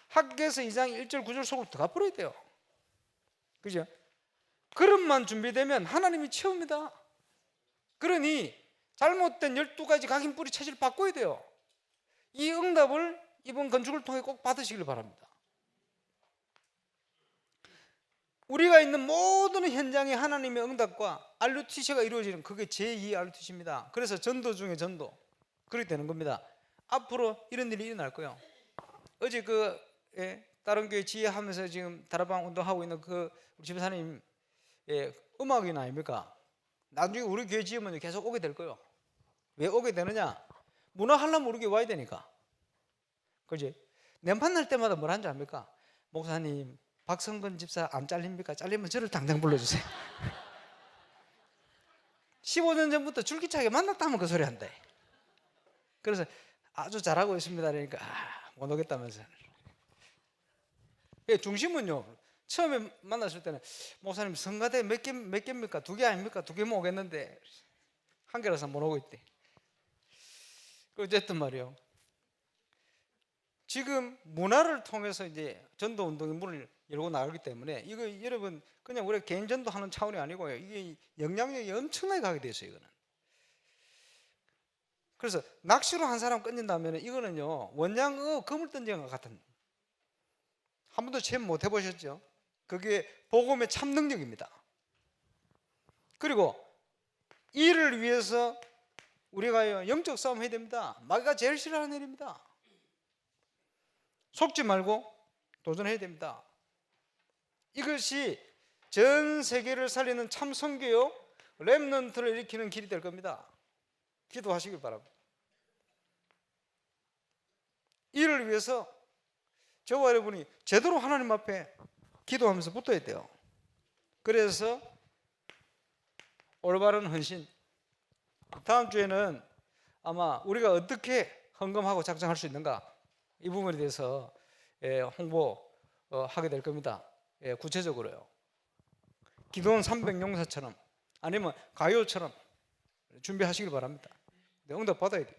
학개서 2장 1절 9절 속으로 들어가 버려야 돼요. 그죠? 그릇만 준비되면 하나님이 채웁니다. 그러니 잘못된 12가지 각인 뿌리 체질을 바꿔야 돼요. 이 응답을 이번 건축을 통해 꼭 받으시길 바랍니다. 우리가 있는 모든 현장에 하나님의 응답과 RUTC가 이루어지는 그게 제2 RUTC입니다. 그래서 전도 중에 전도 그렇게 되는 겁니다. 앞으로 이런 일이 일어날 거예요. 어제 다른 교회 지휘하면서 지금 다락방 운동하고 있는 그 우리 집사님 음악인 아닙니까? 나중에 우리 교회 지으면 계속 오게 될 거예요. 왜 오게 되느냐? 문화하려면 우리 교회 와야 되니까. 그지? 내 만날 때마다 뭘 하는지 압니까? 목사님 박성근 집사 안 잘립니까? 잘리면 저를 당장 불러주세요. 15년 전부터 줄기차게 만났다면 그 소리 한대. 그래서 아주 잘하고 있습니다. 그러니까 못 오겠다면서. 중심은요. 처음에 만났을 때는 목사님 성가대 몇 개입니까? 2개 아닙니까? 2개면 오겠는데 1개라서 못 오고 있대. 어쨌든 말이요. 지금 문화를 통해서 이제 전도 운동의 문을 열고 나가기 때문에 이거 여러분 그냥 우리가 개인 전도하는 차원이 아니고요. 이게 영향력이 엄청나게 가게 됐어요. 이거는. 그래서 낚시로 한 사람 끊는다면 이거는요 원양의 그물 던지는 것 같은. 한 번도 체험 못 해보셨죠? 그게 복음의 참 능력입니다. 그리고 이를 위해서 우리가 영적 싸움 해야 됩니다. 마귀가 제일 싫어하는 일입니다. 속지 말고 도전해야 됩니다. 이것이 전 세계를 살리는 참 선교요 렘넌트를 일으키는 길이 될 겁니다. 기도하시길 바랍니다. 이를 위해서 저와 여러분이 제대로 하나님 앞에 기도하면서 붙어야 돼요. 그래서 올바른 헌신, 다음 주에는 아마 우리가 어떻게 헌금하고 작정할 수 있는가, 이 부분에 대해서 홍보하게 될 겁니다. 구체적으로요. 기도원 300용사처럼 아니면 가요처럼 준비하시길 바랍니다. 응답 받아야 돼요.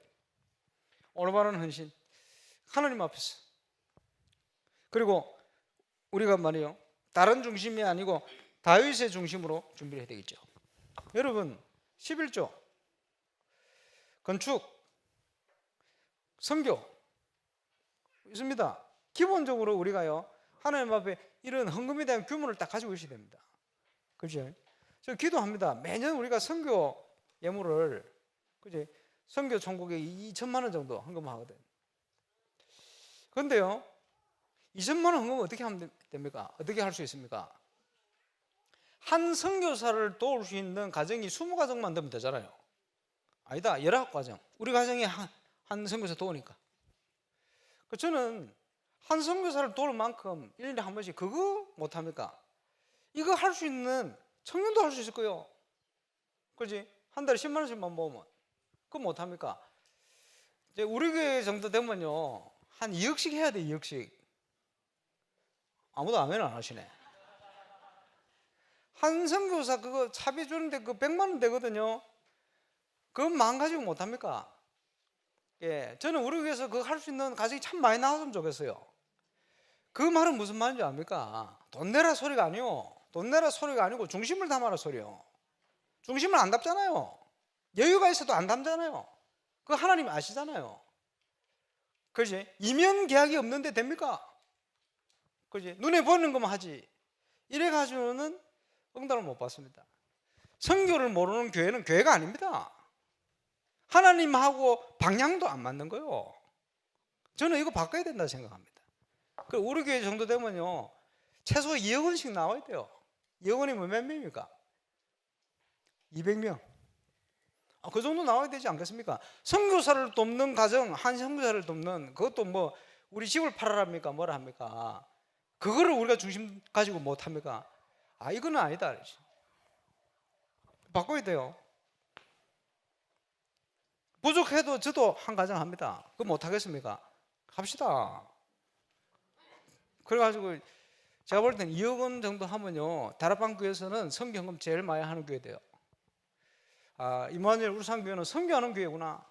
올바른 헌신, 하나님 앞에서. 그리고 우리가 말이요, 다른 중심이 아니고 다윗의 중심으로 준비를 해야 되겠죠. 여러분, 11조 건축, 선교 있습니다. 기본적으로 우리가요, 하나님 앞에 이런 헌금에 대한 규모를 딱 가지고 있어야 됩니다. 그죠? 저 기도합니다. 매년 우리가 선교 예물을, 그지? 선교 총국에 2천만 원 정도 헌금하거든. 그런데요, 2천만 원 헌금 어떻게 하면 됩니까? 어떻게 할 수 있습니까? 한 선교사를 도울 수 있는 가정이 20가정만 되면 되잖아요. 아니다, 19가정. 우리 가정이 한 선교사 도우니까. 저는 한 선교사를 도울 만큼 1년에 한 번씩 그거 못합니까? 이거 할 수 있는 청년도 할 수 있을 거요. 그지? 한 달에 10만 원씩만 모으면 그거 못합니까? 이제 우리 교회 정도 되면요, 한 2억씩 해야 돼. 2억씩. 아무도 아멘 안 하시네. 한 선교사 그거 차비 주는데 그 100만 원 되거든요. 그것만 가지고 못합니까? 예, 저는 우리 교회에서 그거 할 수 있는 가정이 참 많이 나왔으면 좋겠어요. 그 말은 무슨 말인지 압니까? 돈 내라 소리가 아니요. 돈 내라 소리가 아니고 중심을 담아라 소리요. 중심을 안 담잖아요. 여유가 있어도 안 담잖아요. 그거 하나님 아시잖아요. 그지? 이면 계약이 없는데 됩니까? 그지? 눈에 보이는 것만 하지. 이래 가지고는 응답을 못 받습니다. 선교를 모르는 교회는 교회가 아닙니다. 하나님하고 방향도 안 맞는 거예요. 저는 이거 바꿔야 된다 생각합니다. 우리 교회 정도 되면요, 최소 2억 원씩 나와야 돼요. 2억 원이면 몇 명입니까? 200명. 그 정도 나와야 되지 않겠습니까? 선교사를 돕는 가정, 한 선교사를 돕는, 그것도 뭐 우리 집을 팔아랍니까? 뭐라 합니까? 그거를 우리가 중심 가지고 못 합니까? 이거는 아니다. 바꿔야 돼요. 부족해도 저도 한 가정 합니다. 그거 못 하겠습니까? 합시다. 그래가지고 제가 볼 때는 2억 원 정도 하면요, 다락방 교회에서는 선교헌금 제일 많이 하는 교회 돼요. 이마누엘 울산교회는 선교하는 교회구나.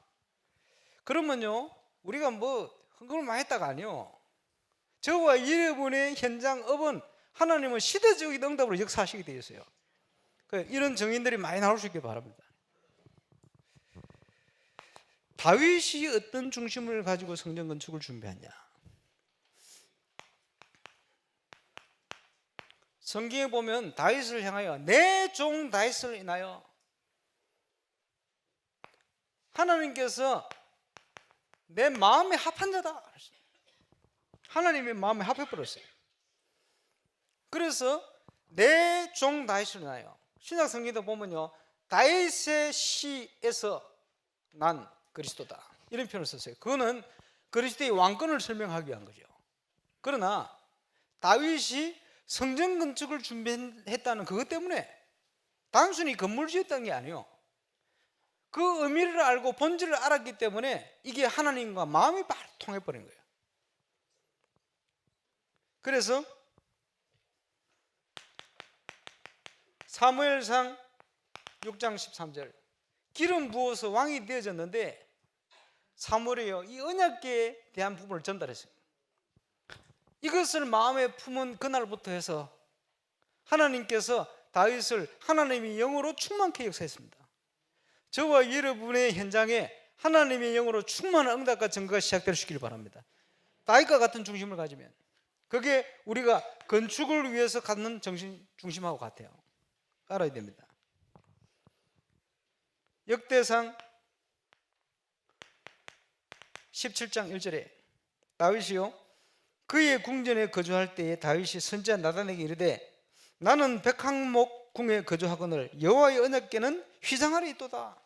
그러면요, 우리가 뭐 헌금을 많이 했다가 아니요, 저와 여러분의 현장업은 하나님은 시대적인 응답으로 역사하시게 되어 있어요. 이런 정인들이 많이 나올 수 있길 바랍니다. 다윗이 어떤 중심을 가지고 성전 건축을 준비하냐? 성경에 보면 다윗을 향하여 내 종 다윗을 인하여, 하나님께서 내 마음에 합한 자다. 하나님의 마음에 합해버렸어요. 그래서 내 종 다윗을 인하여, 신약 성경도 보면요, 다윗의 시에서 난 그리스도다, 이런 표현을 썼어요. 그거는 그리스도의 왕권을 설명하기 위한 거죠. 그러나 다윗이 성전 건축을 준비했다는 그것 때문에 단순히 건물 지었다는 게 아니에요. 그 의미를 알고 본질을 알았기 때문에 이게 하나님과 마음이 바로 통해버린 거예요. 그래서 사무엘상 6장 13절, 기름 부어서 왕이 되어졌는데 사무엘이요, 이 언약궤에 대한 부분을 전달했어요. 이것을 마음에 품은 그날부터 해서 하나님께서 다윗을 하나님의 영으로 충만케 역사했습니다. 저와 여러분의 현장에 하나님의 영으로 충만한 응답과 증거가 시작되시길 바랍니다. 다윗과 같은 중심을 가지면 그게 우리가 건축을 위해서 갖는 정신 중심하고 같아요. 알아야 됩니다. 역대상 17장 1절에 다윗이요, 그의 궁전에 거주할 때에 다윗이 선지자 나단에게 이르되 나는 백항목 궁에 거주하거늘 여호와의 언약궤는 휘장 아래 있도다.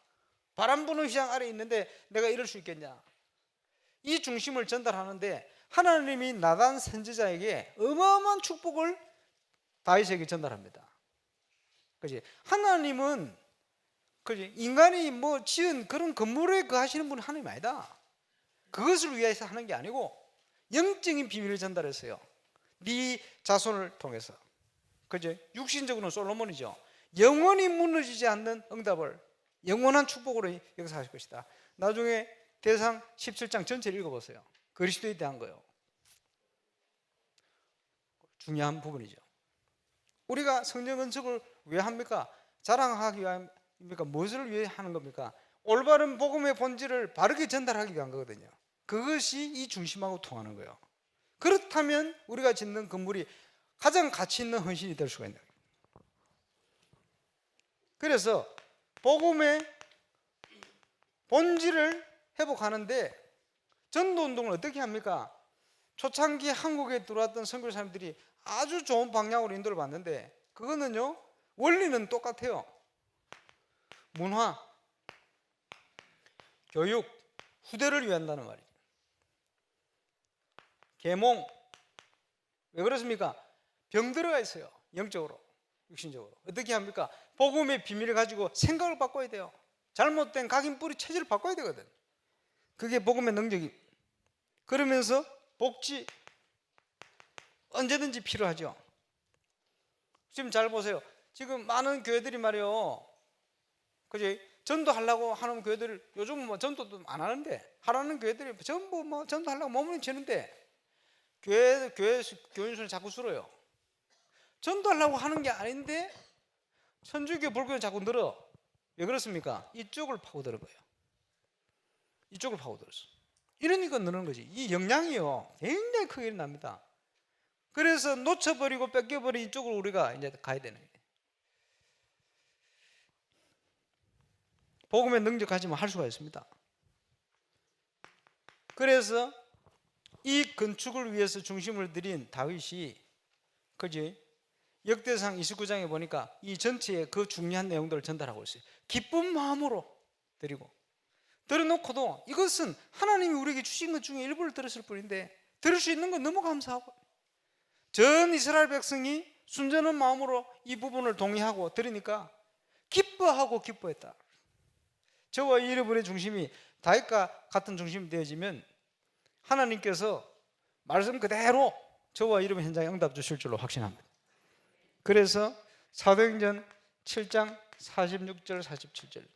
바람 부는 휘장 아래 있는데 내가 이럴 수 있겠냐? 이 중심을 전달하는데 하나님이 나단 선지자에게 어마어마한 축복을 다윗에게 전달합니다. 그지? 하나님은 그지? 인간이 뭐 지은 그런 건물에 거하시는 분은 하나님 아니다. 그것을 위해서 하는 게 아니고 영적인 비밀을 전달했어요. 네 자손을 통해서. 그죠? 육신적으로는 솔로몬이죠. 영원히 무너지지 않는 응답을 영원한 축복으로 역사하실 것이다. 나중에 대상 17장 전체를 읽어보세요. 그리스도에 대한 거예요. 중요한 부분이죠. 우리가 성전 건축을 왜 합니까? 자랑하기 위함입니까? 무엇을 위해 하는 겁니까? 올바른 복음의 본질을 바르게 전달하기 위한 거거든요. 그것이 이 중심하고 통하는 거예요. 그렇다면 우리가 짓는 건물이 가장 가치 있는 헌신이 될 수가 있는 거예요. 그래서 복음의 본질을 회복하는데 전도운동을 어떻게 합니까? 초창기 한국에 들어왔던 선교사님들이 아주 좋은 방향으로 인도를 받는데 그거는요 원리는 똑같아요. 문화, 교육, 후대를 위한다는 말이죠. 계몽. 왜 그렇습니까? 병들어가 있어요. 영적으로, 육신적으로. 어떻게 합니까? 복음의 비밀을 가지고 생각을 바꿔야 돼요. 잘못된 각인 뿌리 체질을 바꿔야 되거든. 그게 복음의 능력이. 그러면서 복지 언제든지 필요하죠. 지금 잘 보세요. 지금 많은 교회들이 말이요, 그지? 전도하려고 하는 교회들 요즘은 뭐 전도도 안 하는데 하라는 교회들이 전부 뭐 전도하려고 몸부림치는데 교인 수는 자꾸 줄어요. 전도하려고 하는 게 아닌데 천주교 불교는 자꾸 늘어. 왜 그렇습니까? 이쪽을 파고드는 거예요. 이쪽을 파고들었어. 이러니까 늘는 거지. 이 영향이요 굉장히 크게 일어납니다. 그래서 놓쳐버리고 뺏겨버린 이쪽으로 우리가 이제 가야 되는 거예요. 복음의 능력 가지면 할 수가 있습니다. 그래서 이 건축을 위해서 중심을 들인 다윗이 그지? 역대상 29장에 보니까 이 전체에 그 중요한 내용들을 전달하고 있어요. 기쁜 마음으로 드리고 들어놓고도 이것은 하나님이 우리에게 주신 것 중에 일부를 들었을 뿐인데 들을 수 있는 건 너무 감사하고 전 이스라엘 백성이 순전한 마음으로 이 부분을 동의하고 들으니까 기뻐했다. 저와 이 여러분의 중심이 다윗과 같은 중심이 되어지면 하나님께서 말씀 그대로 저와 여러분 현장에 응답 주실 줄로 확신합니다. 그래서 사도행전 7장 46절 47절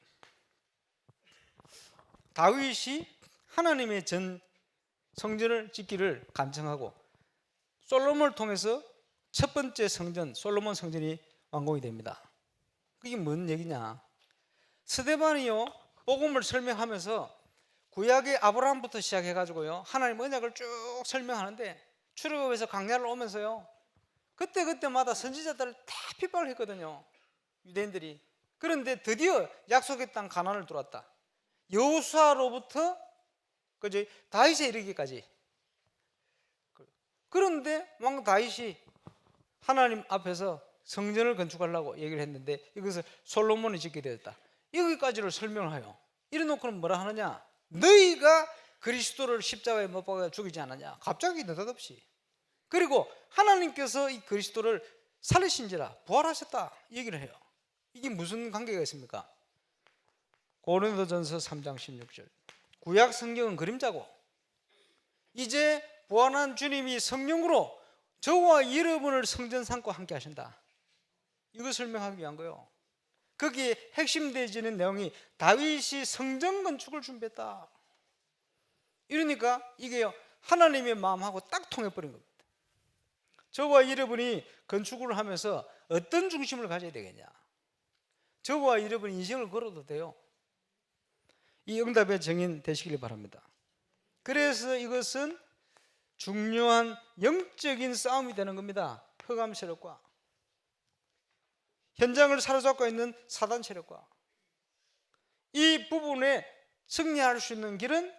다윗이 하나님의 전 성전을 짓기를 간청하고 솔로몬을 통해서 첫 번째 성전 솔로몬 성전이 완공이 됩니다. 그게 뭔 얘기냐? 스데반이요 복음을 설명하면서 구약의 아브라함부터 시작해가지고요 하나님 언약을 쭉 설명하는데 출애굽에서 광야를 오면서요 그때마다 선지자들을 다 핍박을 했거든요. 유대인들이. 그런데 드디어 약속의 땅 가나안을 들어왔다. 여호수아로부터 그지 다윗에 이르기까지. 그런데 왕 다윗이 하나님 앞에서 성전을 건축하려고 얘기를 했는데 이것을 솔로몬이 짓게 되었다. 여기까지를 설명을 해요. 이래놓고는 뭐라 하느냐? 너희가 그리스도를 십자가에 못 박아 죽이지 않았냐? 갑자기 느닷없이. 그리고 하나님께서 이 그리스도를 살리신지라 부활하셨다 얘기를 해요. 이게 무슨 관계가 있습니까? 고린도전서 3장 16절 구약 성경은 그림자고 이제 부활한 주님이 성령으로 저와 여러분을 성전 삼고 함께 하신다. 이거 설명하기 위한 거예요. 거기에 핵심되어지는 내용이 다윗이 성전 건축을 준비했다. 이러니까 이게요 하나님의 마음하고 딱 통해버린 겁니다. 저와 여러분이 건축을 하면서 어떤 중심을 가져야 되겠냐? 저와 여러분이 인생을 걸어도 돼요. 이 응답의 정인 되시길 바랍니다. 그래서 이것은 중요한 영적인 싸움이 되는 겁니다. 흑암 세력과 현장을 사로잡고 있는 사단 세력과 이 부분에 승리할 수 있는 길은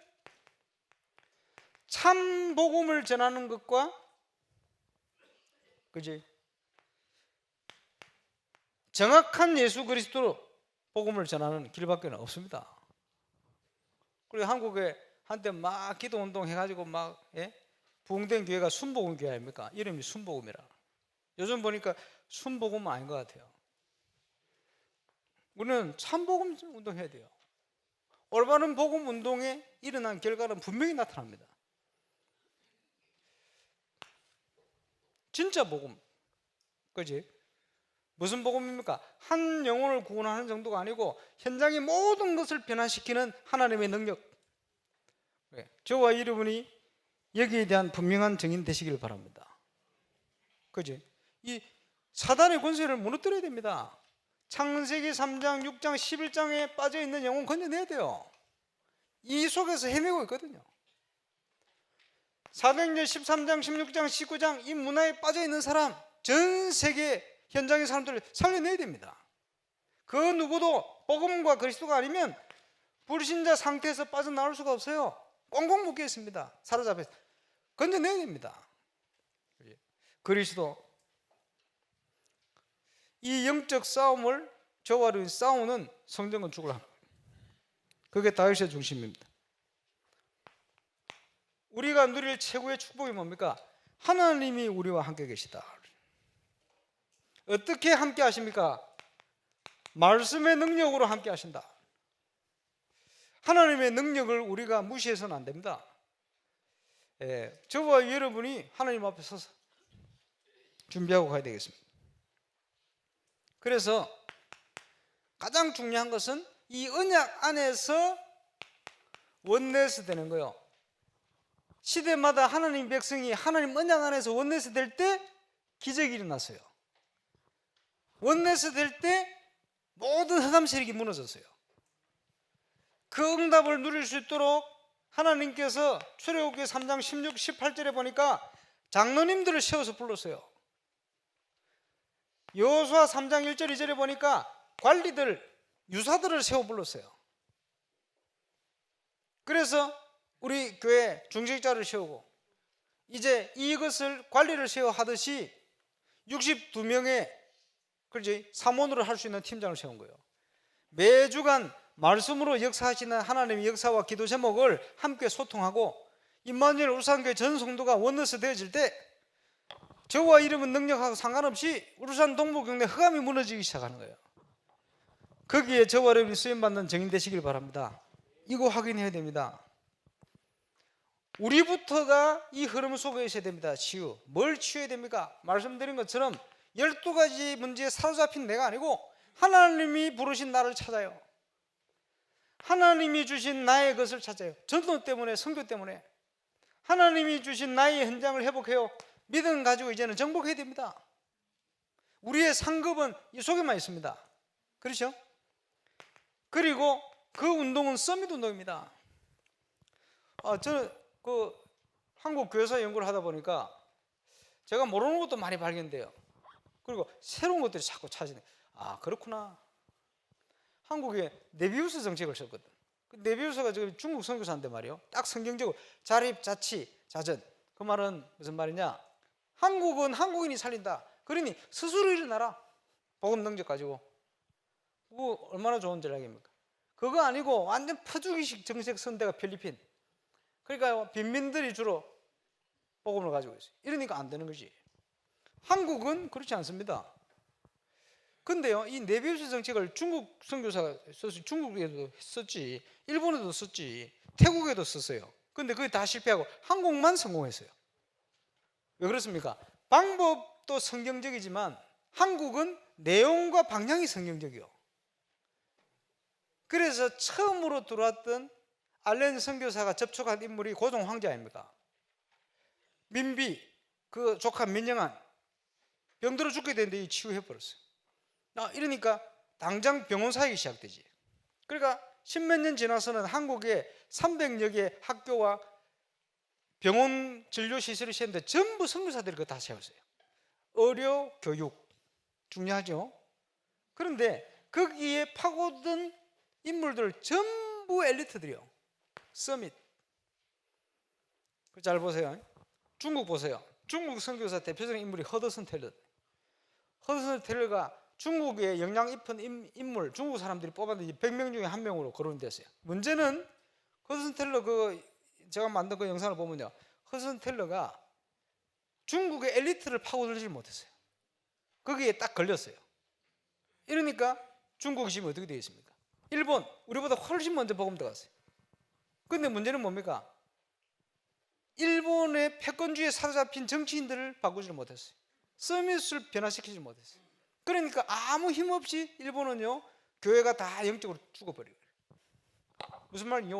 참 복음을 전하는 것과 그지 정확한 예수 그리스도로 복음을 전하는 길밖에 없습니다. 그리고 한국에 한때 막 기도 운동 해가지고 막 부흥된 교회가 순복음 교회 아닙니까? 이름이 순복음이라. 요즘 보니까 순복음은 아닌 것 같아요. 우리는 참복음 운동해야 돼요. 올바른 복음 운동에 일어난 결과는 분명히 나타납니다. 진짜 복음, 그지? 무슨 복음입니까? 한 영혼을 구원하는 정도가 아니고 현장의 모든 것을 변화시키는 하나님의 능력. 저와 여러분이 여기에 대한 분명한 증인 되시기를 바랍니다. 그지? 이 사단의 권세를 무너뜨려야 됩니다. 창세기 3장, 6장, 11장에 빠져 있는 영혼 건져내야 돼요. 이 속에서 헤매고 있거든요. 사도행전 13장, 16장, 19장 이 문화에 빠져 있는 사람, 전 세계 현장의 사람들을 살려내야 됩니다. 그 누구도 복음과 그리스도가 아니면 불신자 상태에서 빠져나올 수가 없어요. 꽁꽁 묶여 있습니다. 사로잡혀서 건져내야 됩니다. 그리스도 이 영적 싸움을 저와 여러분이 싸우는 성전 건축을 합니다. 그게 다윗의 중심입니다. 우리가 누릴 최고의 축복이 뭡니까? 하나님이 우리와 함께 계시다. 어떻게 함께 하십니까? 말씀의 능력으로 함께 하신다. 하나님의 능력을 우리가 무시해서는 안 됩니다. 저와 여러분이 하나님 앞에 서서 준비하고 가야 되겠습니다. 그래서 가장 중요한 것은 이 언약 안에서 원내스 되는 거예요. 시대마다 하나님 백성이 하나님 언약 안에서 원내스 될 때 기적이 일어났어요. 원내스 될 때 모든 흑암 세력이 무너졌어요. 그 응답을 누릴 수 있도록 하나님께서 출애굽기 3장 16, 18절에 보니까 장로님들을 세워서 불렀어요. 여호수아 3장 1절 2절에 보니까 관리들, 유사들을 세워 불렀어요. 그래서 우리 교회 중직자를 세우고 이제 이것을 관리를 세워 하듯이 62명의 그렇지 사모노를 할 수 있는 팀장을 세운 거예요. 매주간 말씀으로 역사하시는 하나님의 역사와 기도 제목을 함께 소통하고 임마누엘 울산교회 전 성도가 원너스 되어질 때 저와 이름은 능력하고 상관없이 울산 동부 경내 흑암이 무너지기 시작하는 거예요. 거기에 저와 여러분이 쓰임받는 증인 되시길 바랍니다. 이거 확인해야 됩니다. 우리부터가 이 흐름 속에 있어야 됩니다. 치유. 뭘 치유해야 됩니까? 말씀드린 것처럼 12가지 문제에 사로잡힌 내가 아니고 하나님이 부르신 나를 찾아요. 하나님이 주신 나의 것을 찾아요. 전도 때문에, 선교 때문에 하나님이 주신 나의 현장을 회복해요. 믿음 가지고 이제는 정복해야 됩니다. 우리의 상급은 이 속에만 있습니다. 그렇죠? 그리고 그 운동은 서밋 운동입니다. 저는 그 한국 교회사 연구를 하다 보니까 제가 모르는 것도 많이 발견돼요. 그리고 새로운 것들이 자꾸 찾아내요. 그렇구나. 한국에 네비우스 정책을 썼거든. 그 네비우스가 지금 중국 선교사인데 말이에요. 딱 성경적으로 자립자치 자전. 그 말은 무슨 말이냐? 한국은 한국인이 살린다. 그러니 스스로 일어나라. 복음 능력 가지고. 그거 얼마나 좋은 전략입니까? 그거 아니고 완전 퍼주기식 정책 쓴 데가 필리핀. 그러니까 빈민들이 주로 복음을 가지고 있어요. 이러니까 안 되는 거지. 한국은 그렇지 않습니다. 근데요, 이 네비우스 정책을 중국 선교사가 썼지, 중국에도 썼지, 일본에도 썼지, 태국에도 썼어요. 근데 그게 다 실패하고 한국만 성공했어요. 왜 그렇습니까? 방법도 성경적이지만 한국은 내용과 방향이 성경적이요. 그래서 처음으로 들어왔던 알렌 선교사가 접촉한 인물이 고종 황제 아닙니까? 민비, 그 조카 민영한 병들어 죽게 되는데 치유해버렸어요. 이러니까 당장 병원 사역이 시작되지. 그러니까 십몇 년 지나서는 한국에 300여 개 학교와 병원 진료 시설이 세웠는데 전부 선교사들이 그거 다 세웠어요. 의료, 교육 중요하죠. 그런데 거기에 파고든 인물들 전부 엘리트들이요. 서밋. 잘 보세요. 중국 보세요. 중국 선교사 대표적인 인물이 허드슨 텔러. 허드슨 텔러가 중국에 영향 깊은 인물, 중국 사람들이 뽑았는데 100명 중에 한 명으로 거론됐어요. 문제는 허슨 텔러 제가 만든 그 영상을 보면요, 허슨 텔러가 중국의 엘리트를 파고들지 못했어요. 거기에 딱 걸렸어요. 이러니까 중국이 지금 어떻게 되어 있습니까? 일본, 우리보다 훨씬 먼저 보금 들어갔어요. 근데 문제는 뭡니까? 일본의 패권주의에 사로잡힌 정치인들을 바꾸지 못했어요. 서밋을 변화시키지 못했어요. 그러니까 아무 힘없이 일본은요, 교회가 다 영적으로 죽어버려요. 무슨 말인지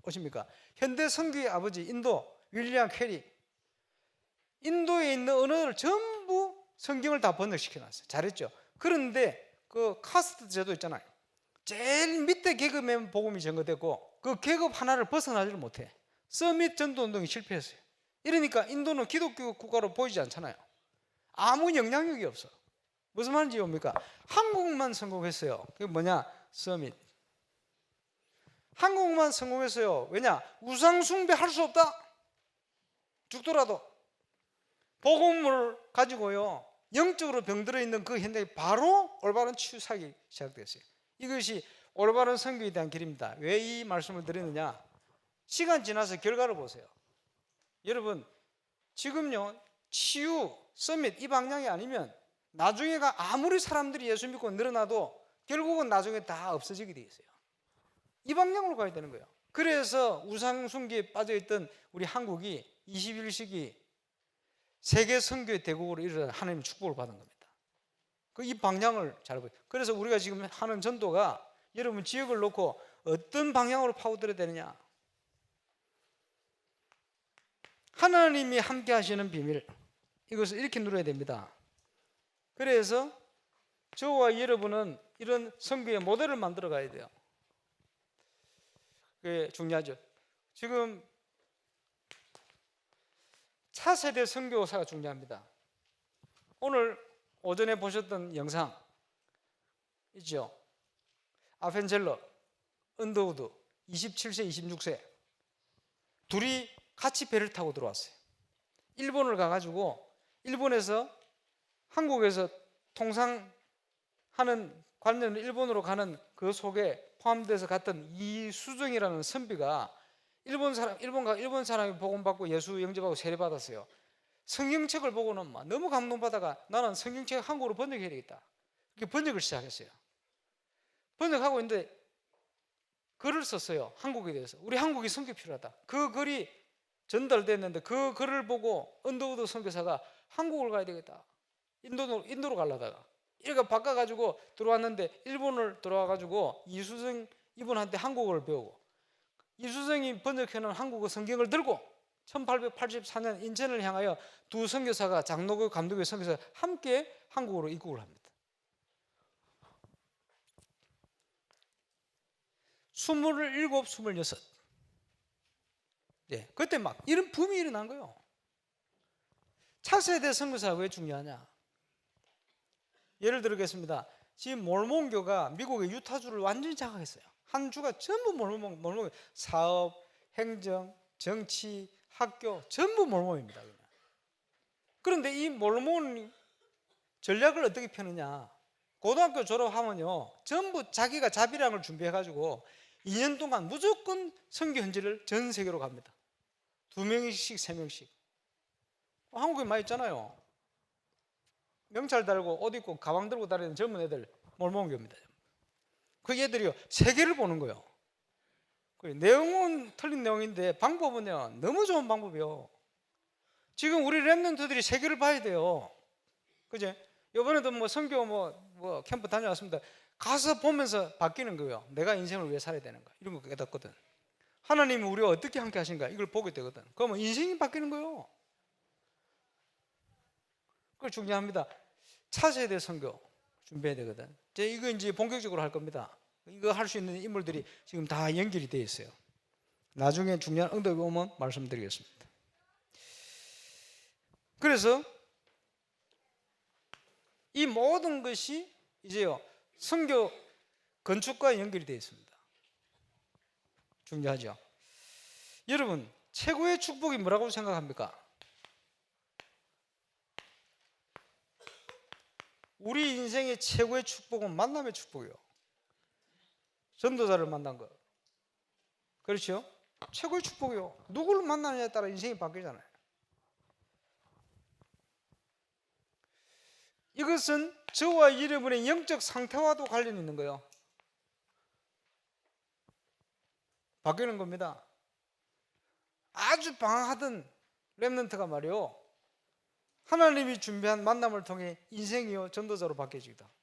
오십니까? 현대 선교의 아버지 인도 윌리엄 캐리, 인도에 있는 언어를 전부 성경을 다 번역시켜놨어요. 잘했죠. 그런데 그 카스트 제도 있잖아요. 제일 밑에 계급에만 복음이 전거되고 그 계급 하나를 벗어나지를 못해. 서밋 전도운동이 실패했어요. 이러니까 인도는 기독교 국가로 보이지 않잖아요. 아무 영향력이 없어. 무슨 말인지 옵니까? 한국만 성공했어요. 그게 뭐냐? 서밋. 한국만 성공했어요. 왜냐? 우상 숭배할 수 없다. 죽더라도 복음을 가지고요, 영적으로 병들어 있는 그 현대에 바로 올바른 치유 사역이 시작됐어요. 이것이 올바른 선교에 대한 길입니다. 왜 이 말씀을 드리느냐? 시간 지나서 결과를 보세요. 여러분, 지금요, 치유, 서밋 이 방향이 아니면 나중에가 아무리 사람들이 예수 믿고 늘어나도 결국은 나중에 다 없어지게 돼 있어요. 이 방향으로 가야 되는 거예요. 그래서 우상 숭배에 빠져있던 우리 한국이 21세기 세계 선교의 대국으로 이르는 하나님의 축복을 받은 겁니다. 이 방향을 잘 보여요. 그래서 우리가 지금 하는 전도가 여러분 지역을 놓고 어떤 방향으로 파고들어야 되느냐? 하나님이 함께 하시는 비밀, 이것을 이렇게 누려야 됩니다. 그래서 저와 여러분은 이런 선교의 모델을 만들어 가야 돼요. 그게 중요하죠. 지금 차세대 선교사가 중요합니다. 오늘 오전에 보셨던 영상 있죠? 아펜젤러, 언더우드 27세, 26세 둘이 같이 배를 타고 들어왔어요. 일본을 가가지고 일본에서 한국에서 통상하는 관련을 일본으로 가는 그 속에 포함돼서 갔던 이수정이라는 선비가 일본 사람이 복음받고 예수 영접하고 세례받았어요. 성경책을 보고는 막 너무 감동받아가 나는 성경책 한국어로 번역해야 되겠다. 이렇게 번역을 시작했어요. 번역하고 있는데 글을 썼어요. 한국에 대해서. 우리 한국이 선교 필요하다. 그 글이 전달됐는데 그 글을 보고 언더우드 선교사가 한국을 가야 되겠다. 인도로 가려다가 이렇게 바꿔가지고 들어왔는데 일본을 들어와가지고 이수정 이분한테 한국어를 배우고 이수정이 번역해놓은 한국어 성경을 들고 1884년 인천을 향하여 두 선교사가 장로교 감독교 선교사 함께 한국으로 입국을 합니다. 27, 26. 네, 그때 막 이런 붐이 일어난 거예요. 차세대 선교사가 왜 중요하냐? 예를 들겠습니다. 지금 몰몬교가 미국의 유타주를 완전히 장악했어요. 한 주가 전부 몰몬, 사업, 행정, 정치, 학교 전부 몰몬입니다. 그런데 이 몰몬 전략을 어떻게 펴느냐? 고등학교 졸업하면요, 전부 자기가 자비량을 준비해가지고 2년 동안 무조건 선교 현지를 전 세계로 갑니다. 2명씩, 3명씩. 한국에 많이 있잖아요. 명찰 달고 옷 입고 가방 들고 다니는 젊은 애들 몰몬교입니다. 그 애들이요, 세계를 보는 거예요. 내용은 틀린 내용인데 방법은요, 너무 좋은 방법이요. 지금 우리 랩런트들이 세계를 봐야 돼요. 그죠? 이번에도 뭐 선교 뭐 캠프 다녀왔습니다. 가서 보면서 바뀌는 거예요. 내가 인생을 왜 살아야 되는가, 이런 거 깨닫거든. 하나님이 우리와 어떻게 함께 하신가, 이걸 보게 되거든. 그러면 인생이 바뀌는 거예요. 그걸 중요합니다. 차세대 선교 준비해야 되거든. 이거 이제 본격적으로 할 겁니다. 이거 할 수 있는 인물들이 지금 다 연결이 되어 있어요. 나중에 중요한 응답이 오면 말씀드리겠습니다. 그래서 이 모든 것이 이제요, 선교 건축과 연결이 되어 있습니다. 중요하죠. 여러분, 최고의 축복이 뭐라고 생각합니까? 우리 인생의 최고의 축복은 만남의 축복이요. 전도자를 만난 거. 그렇죠? 최고의 축복이요. 누구를 만나느냐에 따라 인생이 바뀌잖아요. 이것은 저와 여러분의 영적 상태와도 관련이 있는 거예요. 바뀌는 겁니다. 아주 방황하던 렘넌트가 말이요, 하나님이 준비한 만남을 통해 인생이요 전도자로 바뀌어지기도 합니다.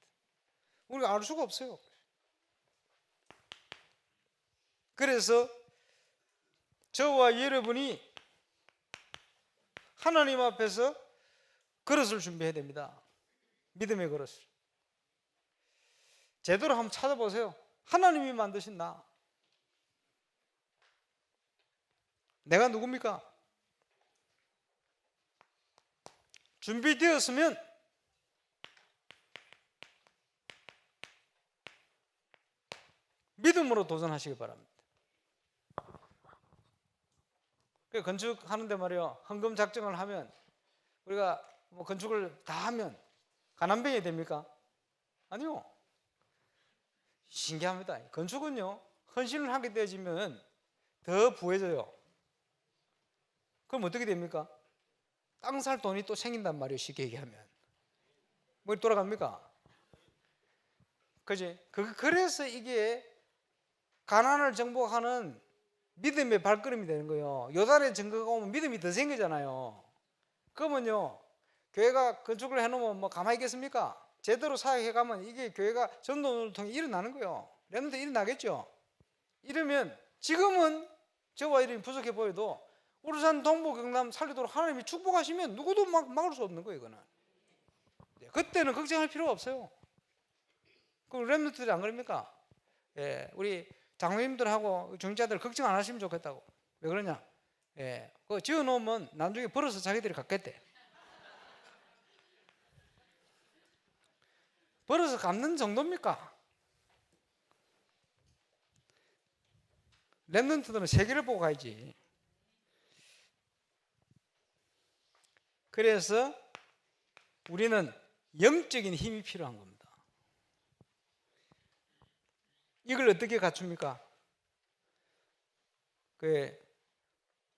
우리가 알 수가 없어요. 그래서 저와 여러분이 하나님 앞에서 그릇을 준비해야 됩니다. 믿음의 그릇을. 제대로 한번 찾아보세요. 하나님이 만드신 나, 내가 누굽니까? 준비되었으면 믿음으로 도전하시기 바랍니다. 건축하는데 말이요, 헌금 작정을 하면, 우리가 뭐 건축을 다 하면 가난뱅이 됩니까? 아니요. 신기합니다. 건축은요, 헌신을 하게 되어지면 더 부해져요. 그럼 어떻게 됩니까? 땅 살 돈이 또 생긴단 말이에요. 쉽게 얘기하면 뭐 돌아갑니까? 그지? 그래서 이게 가난을 정복하는 믿음의 발걸음이 되는 거예요. 요단의 증거가 오면 믿음이 더 생기잖아요. 그러면요, 교회가 건축을 해놓으면 뭐 가만히 있겠습니까? 제대로 사역해가면 이게 교회가 전도를 통해 일어나는 거예요. 렘넌트 일어나겠죠. 이러면 지금은 저와 이름이 부족해 보여도 울산 동부 경남 살리도록 하나님이 축복하시면 누구도 막을 수 없는 거예요. 이거는 그때는 걱정할 필요가 없어요. 그 렘넌트들이 안 그럽니까? 예, 우리 장로님들하고 중자들 걱정 안 하시면 좋겠다고. 왜 그러냐? 예, 그거 지어놓으면 나중에 벌어서 자기들이 갖겠대. 벌어서 갚는 정도입니까? 렘넌트들은 세계를 보고 가야지. 그래서 우리는 영적인 힘이 필요한 겁니다. 이걸 어떻게 갖춥니까? 그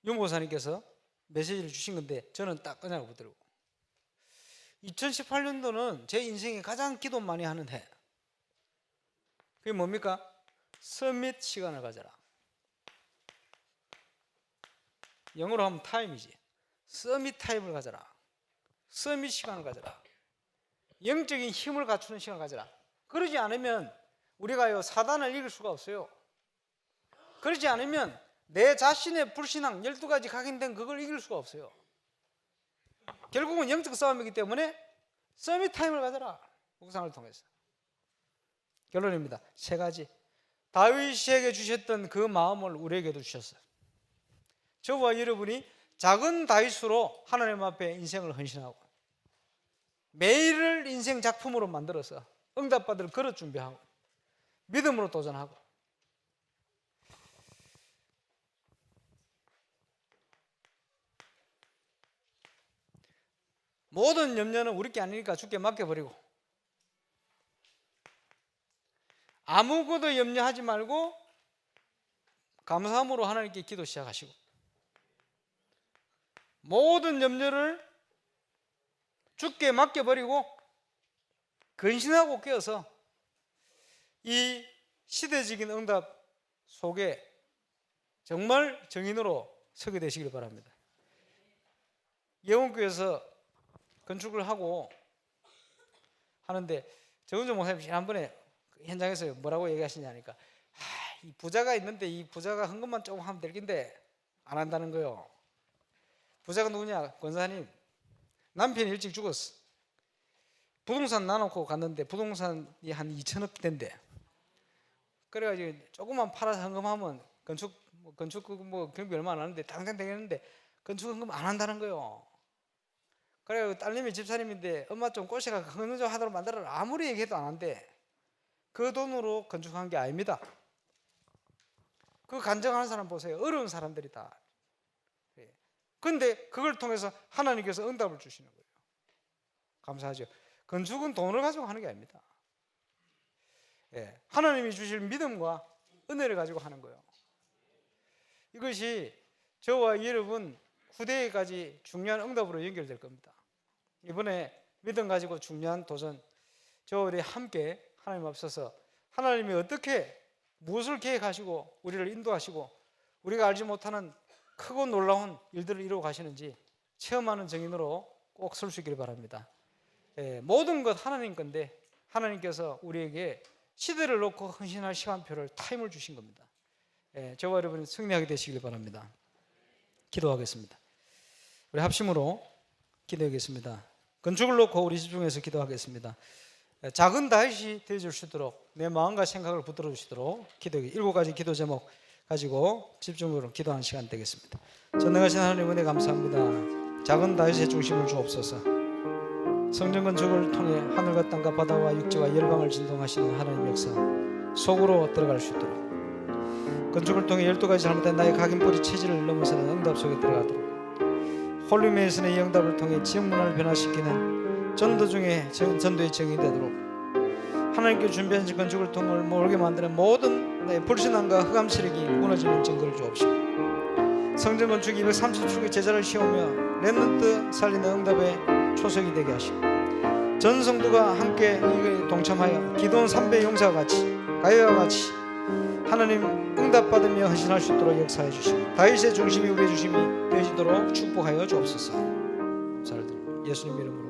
윤보사님께서 메시지를 주신 건데 저는 딱 그냥 보더라고. 2018년도는 제 인생에 가장 기도 많이 하는 해. 그게 뭡니까? 서밋 시간을 가져라. 영어로 하면 타임이지. 서밋 타임을 가져라. 서밋 시간을 가져라. 영적인 힘을 갖추는 시간을 가져라. 그러지 않으면 우리가요 사단을 이길 수가 없어요. 그러지 않으면 내 자신의 불신앙 12가지 각인된 그걸 이길 수가 없어요. 결국은 영적 싸움이기 때문에 서밋 타임을 가져라. 묵상을 통해서. 결론입니다. 3가지. 다윗에게 주셨던 그 마음을 우리에게도 주셨어요. 저와 여러분이 작은 다윗으로 하나님 앞에 인생을 헌신하고 매일을 인생 작품으로 만들어서 응답받을 그릇 준비하고 믿음으로 도전하고 모든 염려는 우리 게 아니니까 주께 맡겨버리고 아무것도 염려하지 말고 감사함으로 하나님께 기도 시작하시고 모든 염려를 주께 맡겨버리고 근신하고 깨어서 이 시대적인 응답 속에 정말 정인으로 서게 되시길 바랍니다. 예원교에서 건축을 하고 하는데 정은정 목사님 지난번에 현장에서 뭐라고 얘기하시냐니까 이 부자가 있는데 이 부자가 헌금만 조금 하면 될 텐데 안 한다는 거예요. 부자가 누구냐? 권사님 남편이 일찍 죽었어. 부동산 나놓고 갔는데 부동산이 한 2천억 된대. 그래가지고 조금만 팔아서 헌금하면 건축 경비 얼마 안 하는데 당장 되겠는데 건축 헌금 안 한다는 거예요. 그래가지고 딸님이 집사님인데 엄마 좀 꼬시가 헌금 좀 하도록 만들어라. 아무리 얘기해도 안 한대. 그 돈으로 건축한 게 아닙니다. 그 간증하는 사람 보세요. 어려운 사람들이다. 근데 그걸 통해서 하나님께서 응답을 주시는 거예요. 감사하죠. 건축은 돈을 가지고 하는 게 아닙니다. 예, 하나님이 주실 믿음과 은혜를 가지고 하는 거예요. 이것이 저와 여러분 후대에까지 중요한 응답으로 연결될 겁니다. 이번에 믿음 가지고 중요한 도전, 저와 함께 하나님 앞서서 하나님이 어떻게 무엇을 계획하시고 우리를 인도하시고 우리가 알지 못하는 크고 놀라운 일들을 이루어 가시는지 체험하는 증인으로 꼭 설 수 있기를 바랍니다. 모든 것 하나님 건데 하나님께서 우리에게 시대를 놓고 헌신할 시간표를 타임을 주신 겁니다. 저와 여러분이 승리하게 되시길 바랍니다. 기도하겠습니다. 우리 합심으로 기도하겠습니다. 건축을 놓고 우리 집중해서 기도하겠습니다. 작은 다윗이 되어줄 수 있도록 내 마음과 생각을 붙들어 주시도록 기도하기 7가지 기도 제목 가지고 집중으로 기도하는 시간 되겠습니다. 전능하신 하나님 은혜 감사합니다. 작은 다윗의 중심을 주옵소서. 성전 건축을 통해 하늘과 땅과 바다와 육지와 열방을 진동하시는 하나님 역사 속으로 들어갈 수 있도록, 건축을 통해 12가지 잘못된 나의 각인뿌리 체질을 넘어서는 응답 속에 들어가도록, 홀리메이슨의 이 응답을 통해 지역 문화를 변화시키는 전도 중에 전도의 정이 되도록, 하나님께 준비한 건축을 통해 모르게 만드는 모든 나의 불신앙과 흑암 세력이 무너지는 증거를 주옵시고, 성전 건축 230축의 제자를 씌우며 렘넌트 살리는 응답의 초석이 되게 하시고, 전 성도가 함께 이에 동참하여 기도원 3배 용사와 같이 가야와 같이 하나님 응답받으며 헌신할 수 있도록 역사해 주시고, 다윗의 중심이 우리의 중심이 되어지도록 축복하여 주옵소서. 감사를 드립니다. 예수님 이름으로